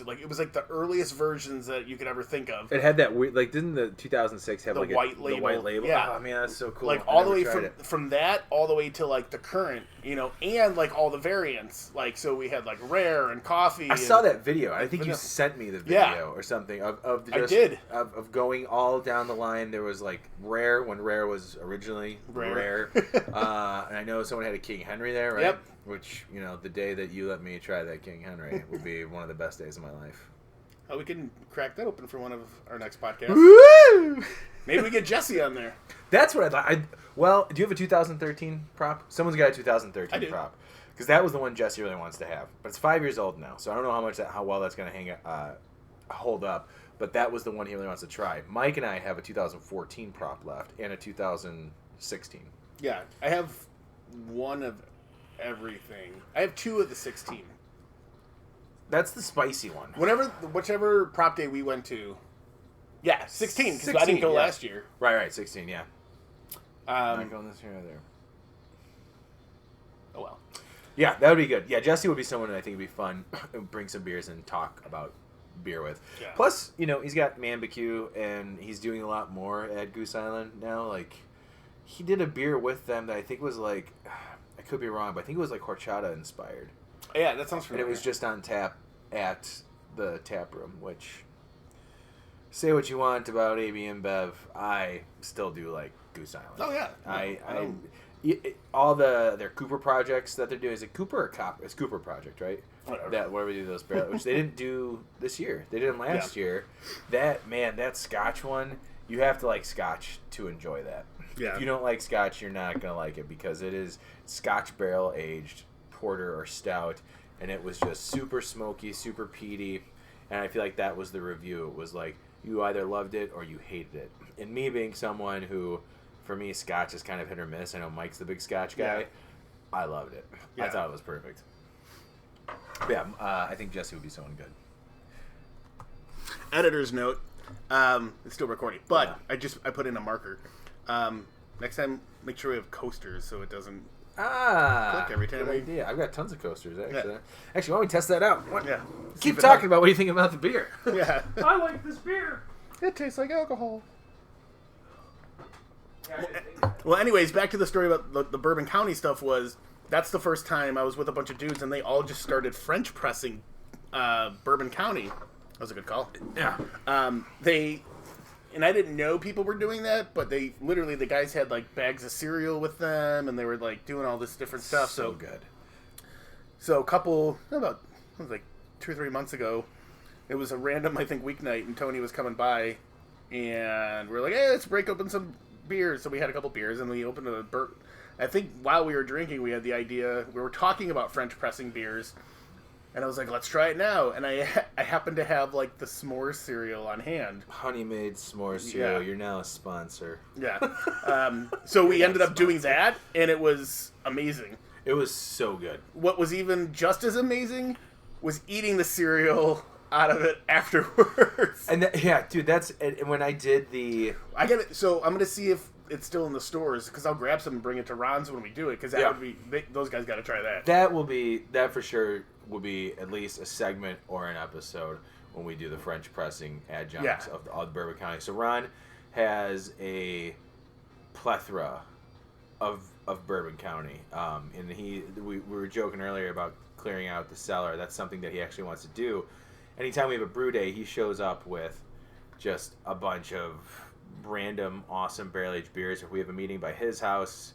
Like, it was like the earliest versions that you could ever think of. It had that weird, like, didn't the 2006 have like white label? The white label. Yeah. Oh man, that's so cool. Like all the way from that all the way to like the current, and like all the variants. Like, so we had like rare and coffee. I saw that video. I think you sent me the video or something of I did of going all down the line. There was like rare when rare was originally rare. And I know someone had a King Henry there, right? Yep. Which, the day that you let me try that King Henry will be one of the best days of my life. Oh, we can crack that open for one of our next podcasts. Woo! Maybe we get Jesse on there. That's what I'd like. Well, do you have a 2013 prop? Someone's got a 2013 prop. Because that was the one Jesse really wants to have. But it's 5 years old now, so I don't know how well that's going to hold up. But that was the one he really wants to try. Mike and I have a 2014 prop left and a 2016. Yeah, I have one of everything. I have 2 of the 16. That's the spicy one. Whichever prop day we went to. Yeah, 16, because I didn't go last year. Right, 16, yeah. Not going this year either. Oh, well. Yeah, that would be good. Yeah, Jesse would be someone that I think would be fun. Bring some beers and talk about beer with. Yeah. Plus, he's got Manbecue, and he's doing a lot more at Goose Island now. Like, he did a beer with them that I think was like, I could be wrong, but I think it was like horchata inspired. Yeah, that sounds familiar. And it was just on tap at the tap room, which, say what you want about AB InBev, I still do like Goose Island. Oh yeah, all their Cooper projects that they're doing, is it Cooper or Copper? It's Cooper project, right? Whatever. Where we do those barrels, which they didn't do this year. They did them last year. That Scotch one, you have to like Scotch to enjoy that. Yeah. If you don't like Scotch, you're not gonna like it because it is Scotch barrel aged porter or stout, and it was just super smoky, super peaty, and I feel like that was the review. It was like you either loved it or you hated it. And me being someone who, for me, Scotch is kind of hit or miss. I know Mike's the big Scotch guy. Yeah. I loved it. Yeah. I thought it was perfect. But yeah, I think Jesse would be someone good. Editor's note. It's still recording, but I put in a marker. Next time, make sure we have coasters so it doesn't click every time. Good idea. I've got tons of coasters, actually. Yeah. Actually, why don't we test that out? Yeah. Keep talking about what you think about the beer. Yeah. I like this beer. It tastes like alcohol. Well, anyways, back to the story about the Bourbon County stuff. That's the first time I was with a bunch of dudes, and they all just started French pressing Bourbon County. That was a good call. Yeah. And I didn't know people were doing that, but the guys had like bags of cereal with them, and they were like doing all this different stuff. So good. So about 2 or 3 months ago, it was a random, I think, weeknight, and Tony was coming by, and we're like, hey, let's break open some beers. So we had a couple beers, and we opened I think while we were drinking, we had the idea, we were talking about French pressing beers, and I was like, let's try it now. And I happened to have like the s'mores cereal on hand. Honey Made S'mores cereal. You're now a sponsor. Yeah. So we ended up doing that, and it was amazing. It was so good. What was even just as amazing was eating the cereal out of it afterwards. And dude, that's when I did I get it. So I'm gonna see if it's still in the stores, because I'll grab some and bring it to Ron's when we do it, because would be those guys got to try that. That for sure will be at least a segment or an episode when we do the French pressing adjuncts of the Bourbon County. So Ron has a plethora of Bourbon County, and we were joking earlier about clearing out the cellar. That's something that he actually wants to do. Anytime we have a brew day, he shows up with just a bunch of random awesome barrel-aged beers. If we have a meeting by his house,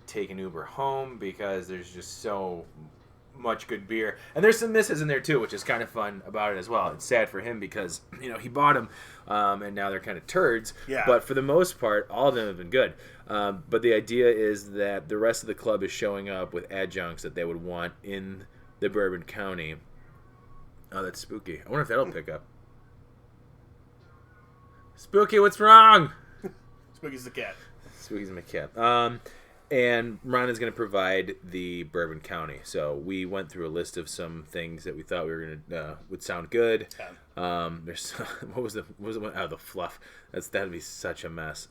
take an Uber home, because there's just so much good beer. And there's some misses in there too, which is kind of fun about it as well. It's sad for him because, he bought them, and now they're kind of turds. Yeah. But for the most part, all of them have been good. But the idea is that the rest of the club is showing up with adjuncts that they would want in the Bourbon County. Oh, that's spooky. I wonder if that'll pick up. Spooky, what's wrong? Spooky's the cat. Spooky's my cat. And Ron is going to provide the Bourbon County. So we went through a list of some things that we thought would sound good. Yeah. There's what was the one? Oh, the fluff. That'd be such a mess.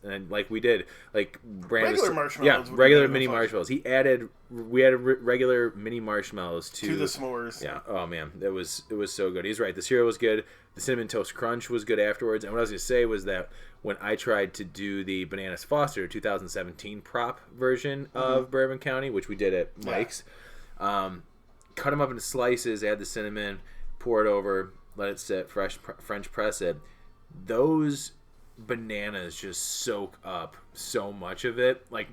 And like we did, like Brandon regular marshmallows. Yeah, regular mini marshmallows. We added regular mini marshmallows to the s'mores. Yeah. Oh man, it was so good. He's right. The cereal was good. The Cinnamon Toast Crunch was good afterwards. And what I was going to say was that when I tried to do the Bananas Foster 2017 prop version of Bourbon County, which we did at Mike's, cut them up into slices, add the cinnamon, pour it over, let it sit, French press it. Those bananas just soak up so much of it. Like,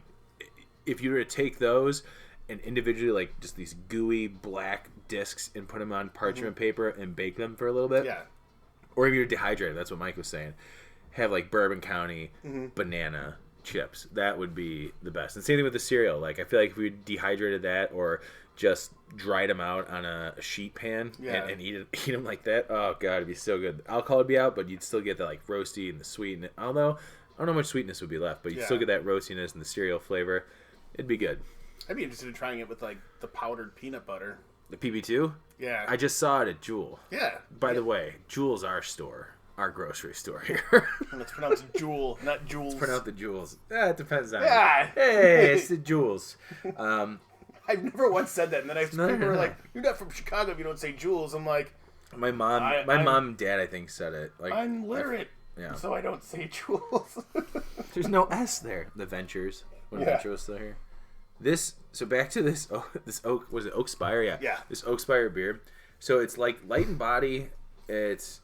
if you were to take those and individually, like, just these gooey black discs and put them on parchment paper and bake them for a little bit. Yeah. Or if you're dehydrated, that's what Mike was saying. Have, like, Bourbon County banana chips. That would be the best. And same thing with the cereal. Like, I feel like if we dehydrated that or just dried them out on a sheet pan and eat them like that, oh, God, it'd be so good. The alcohol would be out, but you'd still get the, like, roasty and the sweet. Although, I don't know how much sweetness would be left, but you'd still get that roastiness and the cereal flavor. It'd be good. I'd be interested in trying it with, like, the powdered peanut butter. The PB2? Yeah. I just saw it at Jewel. Yeah. By the way, Jewel's our store. Our grocery store here. And it's pronounced Jewel, not Jules. It's pronounced the Jewels. It depends on Yeah. Hey, it's the Jewels. I've never once said that. And then people were like, you're not from Chicago if you don't say Jules. I'm like... My mom and dad, I think, said it. Like, I'm literate. Yeah. So I don't say Jules. There's no S there. The Ventures. When Venture was still here. So back to this oak, was it Oak Spire? Yeah. Yeah. This Oak Spire beer. So it's like light in body. It's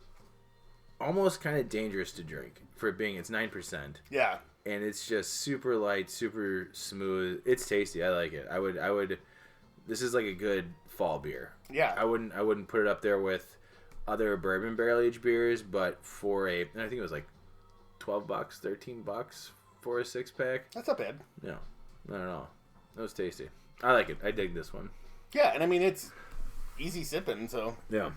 almost kind of dangerous to drink for it being, it's 9%. Yeah. And it's just super light, super smooth. It's tasty. I like it. I would, this is like a good fall beer. Yeah. I wouldn't put it up there with other bourbon barrel aged beers, but and I think it was like $12, $13 for a 6-pack. That's not bad. No, not at all. That was tasty. I like it. I dig this one. Yeah, and I mean, it's easy sipping, so. Yeah.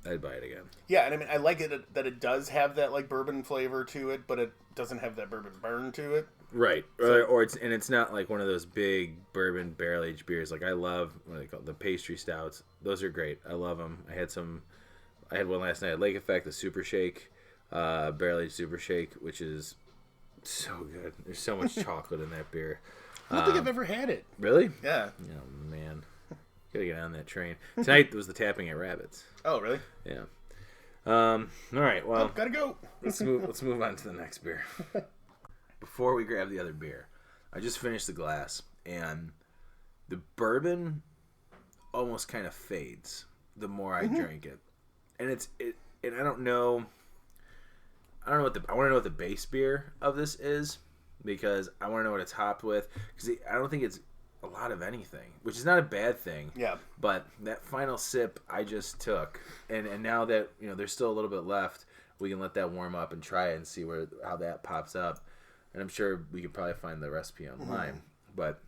I'd buy it again. Yeah, and I mean, I like it that it does have that like bourbon flavor to it, but it doesn't have that bourbon burn to it. Right. Or it's not like one of those big bourbon barrel aged beers. Like I love what they call the pastry stouts. Those are great. I love them. I had one last night at Lake Effect, the Super Shake, barrel aged Super Shake, which is so good. There's so much chocolate in that beer. I don't think I've ever had it. Really? Yeah. Oh man, gotta get on that train. Tonight was the Tapping at Rabbits. Oh really? Yeah. All right. Well, gotta go. let's move on to the next beer. Before we grab the other beer, I just finished the glass, and the bourbon almost kind of fades the more I drink it, and and I don't know I want to know what the base beer of this is, because I want to know what it's hopped with, because I don't think it's a lot of anything, which is not a bad thing. Yeah. But that final sip I just took, and now that there's still a little bit left, we can let that warm up and try it and see how that pops up. And I'm sure we could probably find the recipe online. But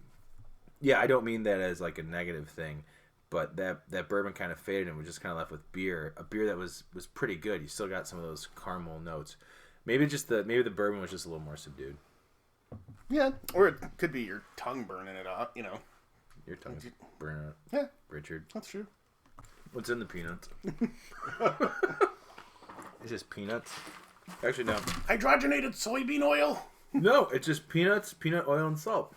yeah, I don't mean that as like a negative thing. But that bourbon kind of faded, and we're just kind of left with a beer that was pretty good. You still got some of those caramel notes. Maybe the bourbon was just a little more subdued. Yeah, or it could be your tongue burning it off. Your tongue's burning it. Yeah, Richard. that's true. What's in the peanuts? It's just peanuts. Actually, no. Hydrogenated soybean oil. No, it's just peanuts, peanut oil, and salt.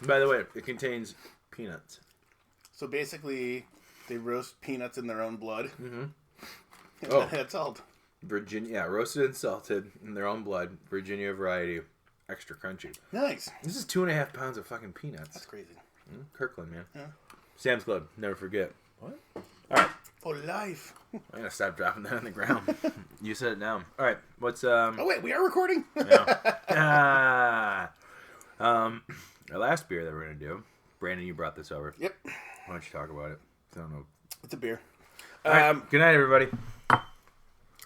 By the way, it contains peanuts. So basically, they roast peanuts in their own blood. Mm-hmm. And that's salt. Virginia, roasted and salted in their own blood. Virginia variety, extra crunchy. Nice. This is 2.5 pounds of fucking peanuts. That's crazy. Kirkland, man. Yeah. Sam's Club, never forget. What? All right. For life. I'm gonna stop dropping that on the ground. You said it down. All right. What's Oh wait, we are recording. Yeah. Our last beer that we're gonna do. Brandon, you brought this over. Yep. Why don't you talk about it? I don't know. It's a beer. All right. Good night, everybody.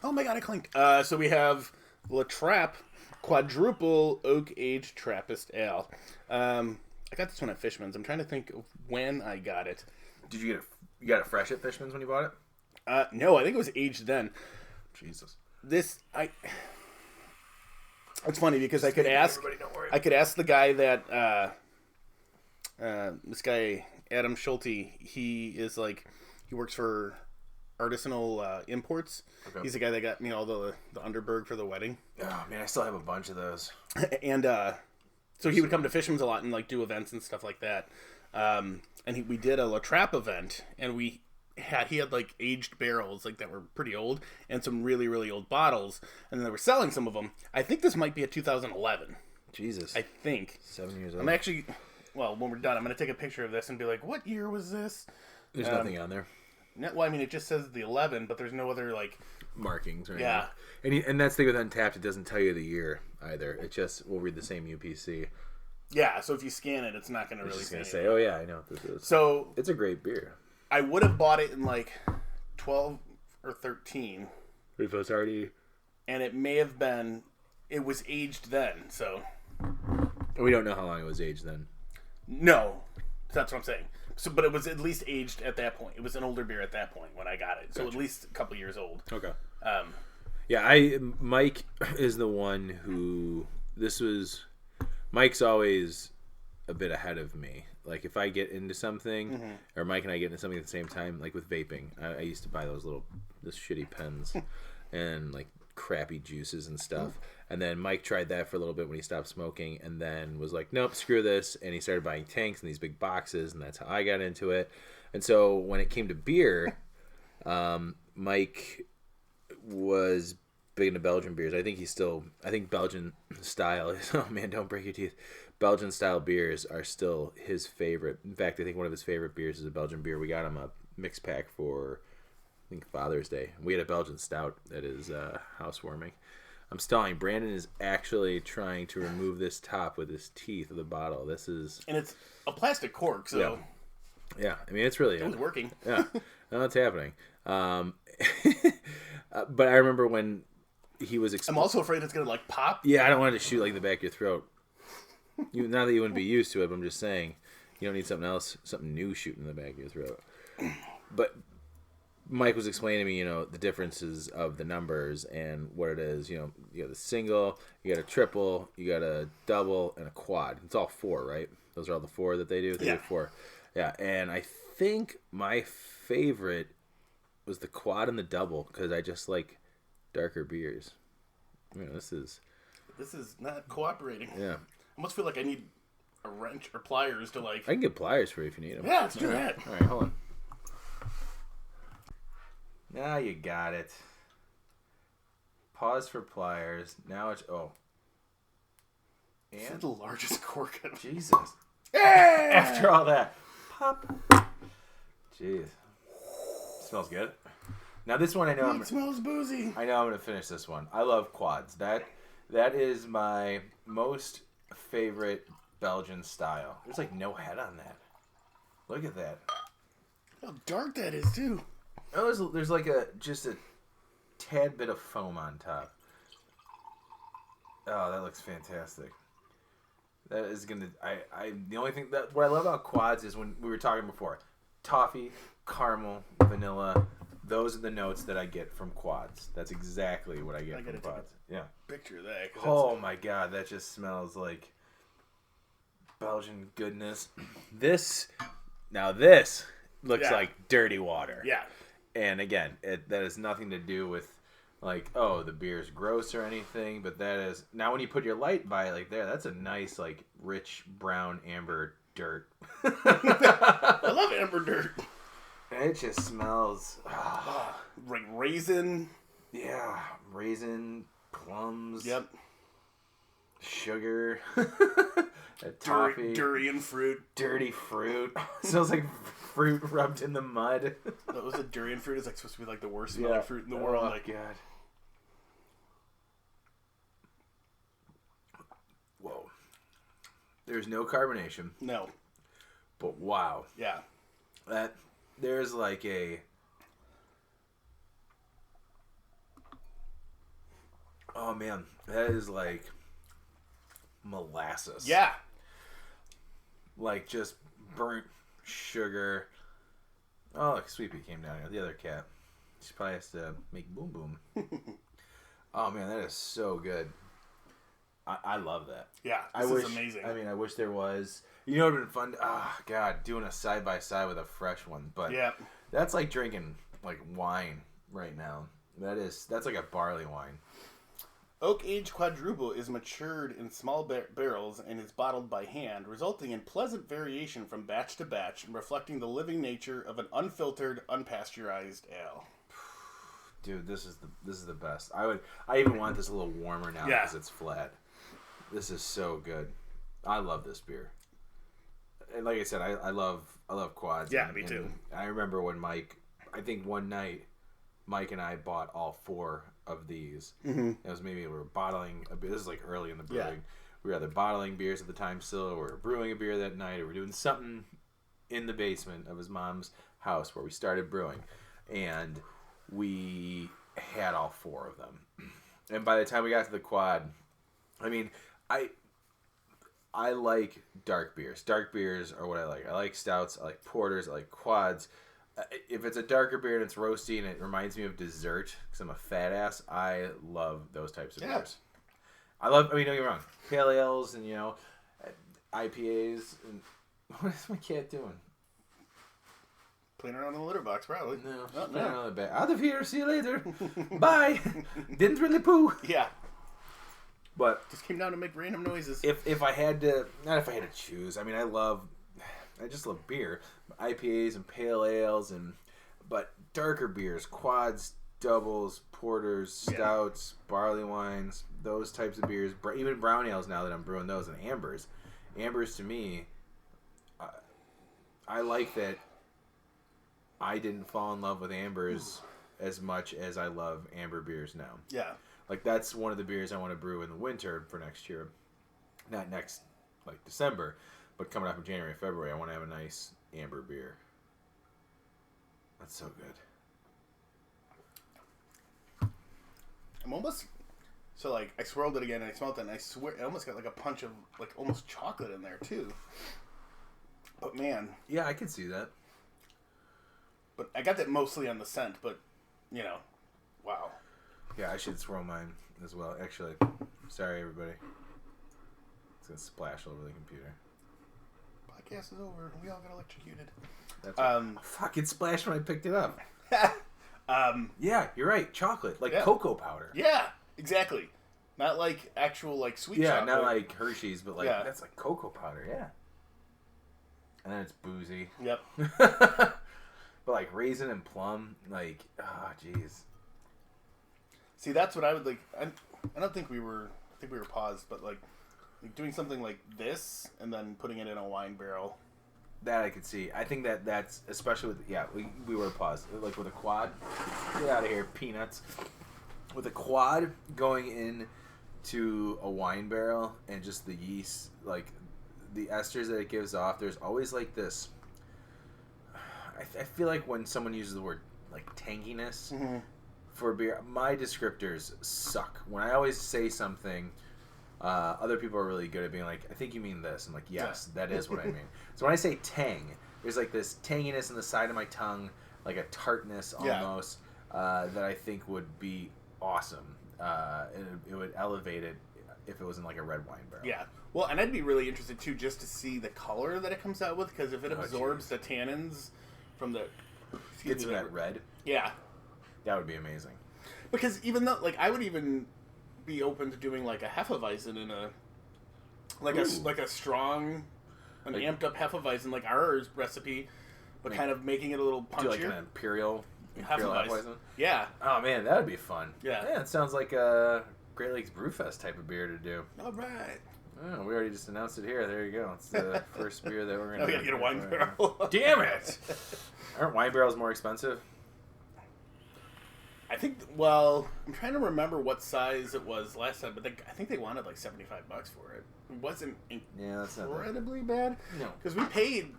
Oh my god, I clinked. So we have La Trappe Quadruple Oak Aged Trappist Ale. I got this one at Fishman's. I'm trying to think of when I got it. Did you got it fresh at Fishman's when you bought it? No, I think it was aged then. Jesus. It's funny because I could ask the guy that this guy Adam Schulte. He works for Artisanal Imports. Okay. He's the guy that got me all the Underberg for the wedding. Oh man, I still have a bunch of those. And so he would come to Fishman's a lot and like do events and stuff like that. And we did a La Trappe event, and he had like aged barrels like that were pretty old, and some really really old bottles, and then they were selling some of them. I think this might be a 2011. Jesus. I think 7 years old. I'm actually, well, when we're done, I'm gonna take a picture of this and be like, what year was this? There's nothing on there. Well, I mean, it just says the 11, but there's no other like markings or anything. Yeah. And that's the thing with Untapped, it doesn't tell you the year either. It just will read the same UPC. Yeah, so if you scan it, it's not going to really say, oh yeah, I know what this is. So it's a great beer. I would have bought it in like 12 or 13. If it's already... And it may have been... It was aged then, so... We don't know how long it was aged then. No. That's what I'm saying. So, but it was at least aged at that point. It was an older beer at that point when I got it. So gotcha. At least a couple years old. Okay. Yeah, Mike is the one who... Mike's always a bit ahead of me. Like, if I get into something, or Mike and I get into something at the same time, like with vaping, I used to buy those shitty pens and, like, crappy juices and stuff. And then Mike tried that for a little bit when he stopped smoking, and then was like, nope, screw this. And he started buying tanks and these big boxes, and that's how I got into it. And so when it came to beer, Mike was big into Belgian beers. I think Belgian style is, oh man, don't break your teeth. Belgian style beers are still his favorite. In fact, I think one of his favorite beers is a Belgian beer. We got him a mix pack for, I think, Father's Day. We had a Belgian stout that is housewarming. I'm stalling. Brandon is actually trying to remove this top with his teeth of the bottle. This is... And it's a plastic cork, so... Yeah. I mean, it's really... It was working. Yeah. No, it's happening. But I remember when he was... I'm also afraid it's going to, like, pop. Yeah, I don't want it to shoot, like, the back of your throat. Not that you wouldn't be used to it, but I'm just saying, you don't need something new shooting in the back of your throat. But Mike was explaining to me, the differences of the numbers and what it is. You got a single, you got a triple, you got a double, and a quad. It's all 4, right? Those are all the 4 that they do? They do 4. Yeah, and I think my favorite was the quad and the double, because I just like darker beers. This is not cooperating. Yeah. I almost feel like I need a wrench or pliers to, like... I can get pliers for you if you need them. Yeah, let's do that. All right, hold on. Now you got it. Pause for pliers. Now it's... Oh. And? This is the largest cork ever. Jesus. Yeah! After all that. Pop. Jeez. Smells good. Now this one I know... It smells boozy. I know I'm going to finish this one. I love quads. That is my most favorite Belgian style. There's like no head on that. Look at that. How dark that is too. Oh, there's like just a tad bit of foam on top. Oh, that looks fantastic. That is gonna. The only thing what I love about quads is when we were talking before, toffee, caramel, vanilla. Those are the notes that I get from quads. That's exactly what I get from quads. Yeah. Picture of that. Oh my god, that just smells like Belgian goodness. This looks like dirty water. Yeah. And again, that has nothing to do with like, oh, the beer's gross or anything, but that is... Now when you put your light by it like there, that's a nice, like, rich brown amber dirt. I love amber dirt. And it just smells... Like raisin. Yeah, raisin, plums. Yep. Sugar. Toffee. Durian fruit. Dirty fruit. Smells like fruit rubbed in the mud. That was a durian fruit. It's like supposed to be like the worst smelling fruit in the world. Oh, like, God. Whoa. There's no carbonation. No. But wow. Yeah. There's like a... Oh, man. That is like molasses. Yeah. Like just burnt sugar. Oh, look, Sweet Pea came down here. The other cat. She probably has to make boom boom. Oh, man, that is so good. I love that. Yeah, this is amazing. I mean, I wish there was... It would have been fun. God, doing a side-by-side with a fresh one. But yeah, that's like drinking like wine right now. That's like a barley wine. Oak Age Quadruple is matured in small barrels and is bottled by hand, resulting in pleasant variation from batch to batch and reflecting the living nature of an unfiltered, unpasteurized ale. Dude, this is the best. I even want this a little warmer now because it's flat. This is so good. I love this beer. And like I said, I love quads. Yeah, me too. I remember when I think one night, Mike and I bought all 4 of these. Mm-hmm. It was maybe we were bottling a beer. This is like early in the brewing. Yeah. We were either bottling beers at the time still, or we were brewing a beer that night, or we were doing something in the basement of his mom's house where we started brewing. And we had all 4 of them. And by the time we got to the quad, I mean, I like dark beers. Dark beers are what I like. I like stouts. I like porters. I like quads. If it's a darker beer and it's roasty and it reminds me of dessert because I'm a fat ass, I love those types of beers. Don't get me wrong. Pale ales and, IPAs. And what is my cat doing? Playing around in the litter box, probably. No, playing around the back. Out of here. See you later. Bye. Didn't really poo. Yeah. But just came down to make random noises. If I had to, not if I had to choose. I mean, I just love beer, IPAs and pale ales, but darker beers, quads doubles, porters, stouts, barley wines, those types of beers. Even brown ales now that I'm brewing those, and ambers. Ambers to me, I like that I didn't fall in love with ambers as much as I love amber beers now. Yeah. Like, that's one of the beers I want to brew in the winter for next year. Not next, like, December, but coming up in January, February, I want to have a nice amber beer. That's so good. I'm almost... So, like, I swirled it again, and I smelled it, and I swear it almost got, like, a punch of, like, almost chocolate in there, too. But, man... Yeah, I can see that. But I got that mostly on the scent, but, you know, wow. Yeah, I should swirl mine as well. Actually, sorry, everybody. It's going to splash all over the computer. Podcast is over. We all got electrocuted. That's right. Fuck, it splashed when I picked it up. Yeah, you're right. Chocolate. Like cocoa powder. Yeah, exactly. Not like actual, like, sweet chocolate. Yeah, not like Hershey's, but, like, that's like cocoa powder, yeah. And then it's boozy. Yep. But, like, raisin and plum, like, oh, jeez. See, that's what I would, like, I don't think we were, I think we were paused, but, like doing something like this, and then putting it in a wine barrel. That I could see. I think that's, especially with, we were paused. Like, with a quad, get out of here, peanuts. With a quad going into a wine barrel, and just the yeast, like, the esters that it gives off, there's always, like, this... I feel like when someone uses the word, like, tanginess for beer, my descriptors suck. When I always say something, other people are really good at being like, I think you mean this. I'm like, yes, that is what I mean. So when I say tang, there's, like, this tanginess on the side of my tongue, like a tartness almost, that I think would be awesome. It would elevate it if it was in, like, a red wine barrel. Yeah. Well, and I'd be really interested, too, just to see the color that it comes out with, because if it absorbs the tannins from the... Gets that red? Yeah. That would be amazing. Because even though, like, I would even be open to doing, like, a Hefeweizen in a... Like a strong, amped up Hefeweizen, like our recipe, but kind of making it a little punchier. Do like an imperial Hefeweizen? Yeah. Oh, man, that would be fun. Yeah. It sounds like a Great Lakes Brewfest type of beer to do. All right. Oh, we already just announced it here. There you go. It's the first beer that we're going to... We got to get a wine barrel. Damn it! Aren't wine barrels more expensive? I think, well, I'm trying to remember what size it was last time, but I think they wanted like $75 for it. It wasn't incredibly bad. No. Because we paid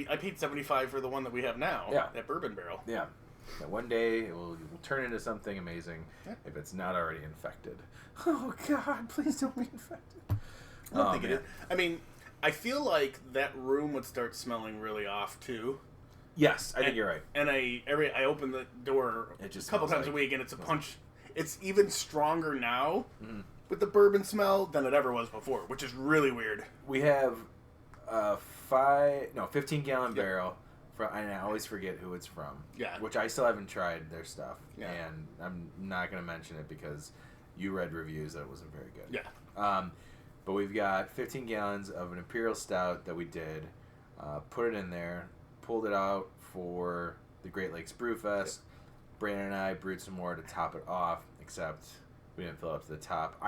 I paid $75 for the one that we have now. Yeah. That bourbon barrel. Yeah. That one day it will turn into something amazing if it's not already infected. Oh, God, please don't be infected. I don't think it is. I mean, I feel like that room would start smelling really off, too. Yes, I think you're right. And I open the door a couple times a week, and it's a punch. It's even stronger now with the bourbon smell than it ever was before, which is really weird. We have a 15-gallon barrel. And I always forget who it's from. Yeah. Which I still haven't tried their stuff. Yeah. And I'm not going to mention it because you read reviews that it wasn't very good. Yeah. But we've got 15 gallons of an Imperial Stout that we did. Put it in there. Pulled it out for the Great Lakes Brewfest. Brandon and I brewed some more to top it off, except we didn't fill it up to the top.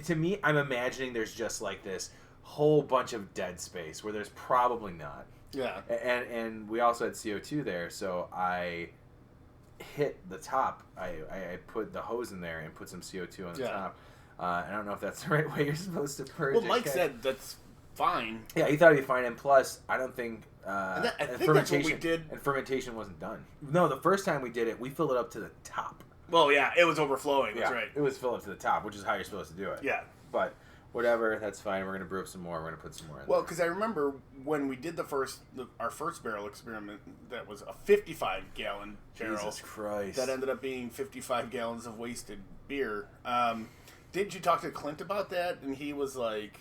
To me, I'm imagining there's just like this whole bunch of dead space where there's probably not. Yeah. And we also had CO2 there, so I hit the top. I put the hose in there and put some CO2 on the top. I don't know if that's the right way you're supposed to purge it. Well, Mike said that's fine. Yeah, he thought it'd be fine, and plus, I don't think... I think that's what we did. And fermentation wasn't done. No, the first time we did it, we filled it up to the top. Well, yeah, it was overflowing. That's right. It was filled up to the top, which is how you're supposed to do it. Yeah. But... whatever, that's fine. We're going to brew up some more. We're going to put some more in there. Well, because I remember when we did our first barrel experiment, that was a 55-gallon barrel. Jesus Christ. That ended up being 55 gallons of wasted beer. Didn't you talk to Clint about that? And he was like,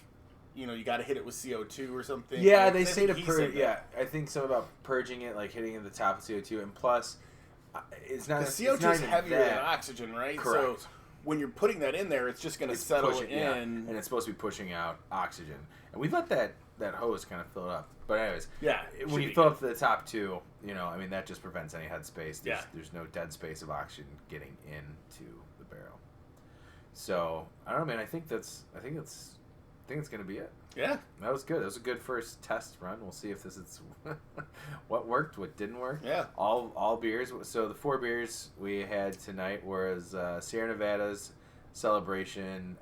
you got to hit it with CO2 or something. Yeah, they say to purge. Yeah, I think so about purging it, like hitting it at the top of CO2. And plus, it's not... The CO2 is heavier than oxygen, right? Correct. So when you're putting that in there, it's just going to settle in. Yeah. And it's supposed to be pushing out oxygen. And we let that hose kind of fill it up. But anyways, when you fill up the top two, I mean, that just prevents any headspace. There's no dead space of oxygen getting into the barrel. So I don't know, man. I think it's going to be it. Yeah, that was good. That was a good first test run. We'll see if this is what worked, what didn't work. Yeah, all beers. So the 4 beers we had tonight was Sierra Nevada's Celebration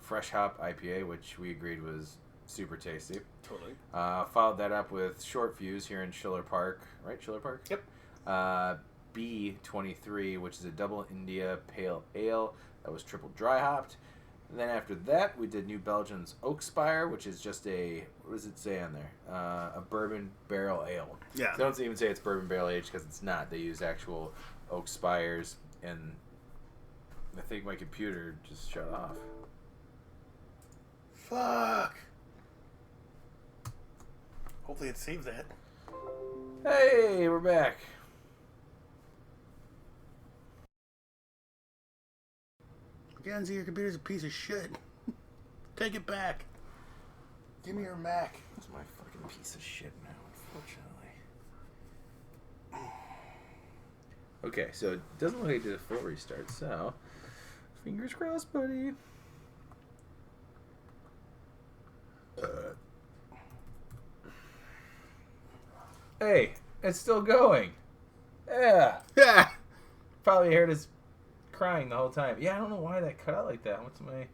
Fresh Hop IPA, which we agreed was super tasty. Totally. Followed that up with Short Fuse here in Schiller Park, right? Schiller Park. Yep. B23, which is a double India Pale Ale that was triple dry hopped. And then after that, we did New Belgium's Oak Spire, which is just what does it say on there? A bourbon barrel ale. Yeah. They don't even say it's bourbon barrel aged because it's not. They use actual oak spires, and I think my computer just shut off. Fuck. Hopefully it saved that. Hey, we're back. Genzi, your computer's a piece of shit. Take it back. Give me your Mac. It's my fucking piece of shit now, unfortunately. Okay, so it doesn't look like it did a full restart, so fingers crossed, buddy. Hey, it's still going. Yeah. Yeah. Probably heard us crying the whole time. Yeah, I don't know why that cut out like that. What's my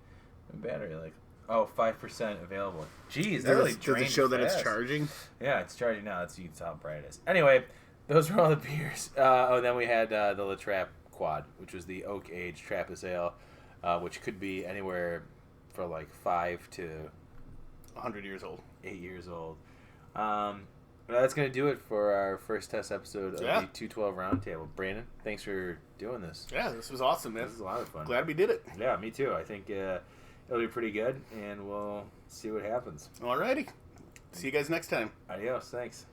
battery like? Oh, 5% available. Jeez, that really drained Does it show fast. that it's charging? Yeah, it's charging now. You can tell how bright it is. Anyway, those were all the beers. Then we had the La Trappe Quad, which was the oak aged Trappist ale, which could be anywhere for like 5 to 100 years old. 8 years old. That's going to do it for our first test episode of the 212 Roundtable. Brandon, thanks for doing this. Yeah, this was awesome, man. This is a lot of fun. Glad we did it. Yeah, me too. I think it'll be pretty good, and we'll see what happens. Alrighty. See you guys next time. Adios. Thanks.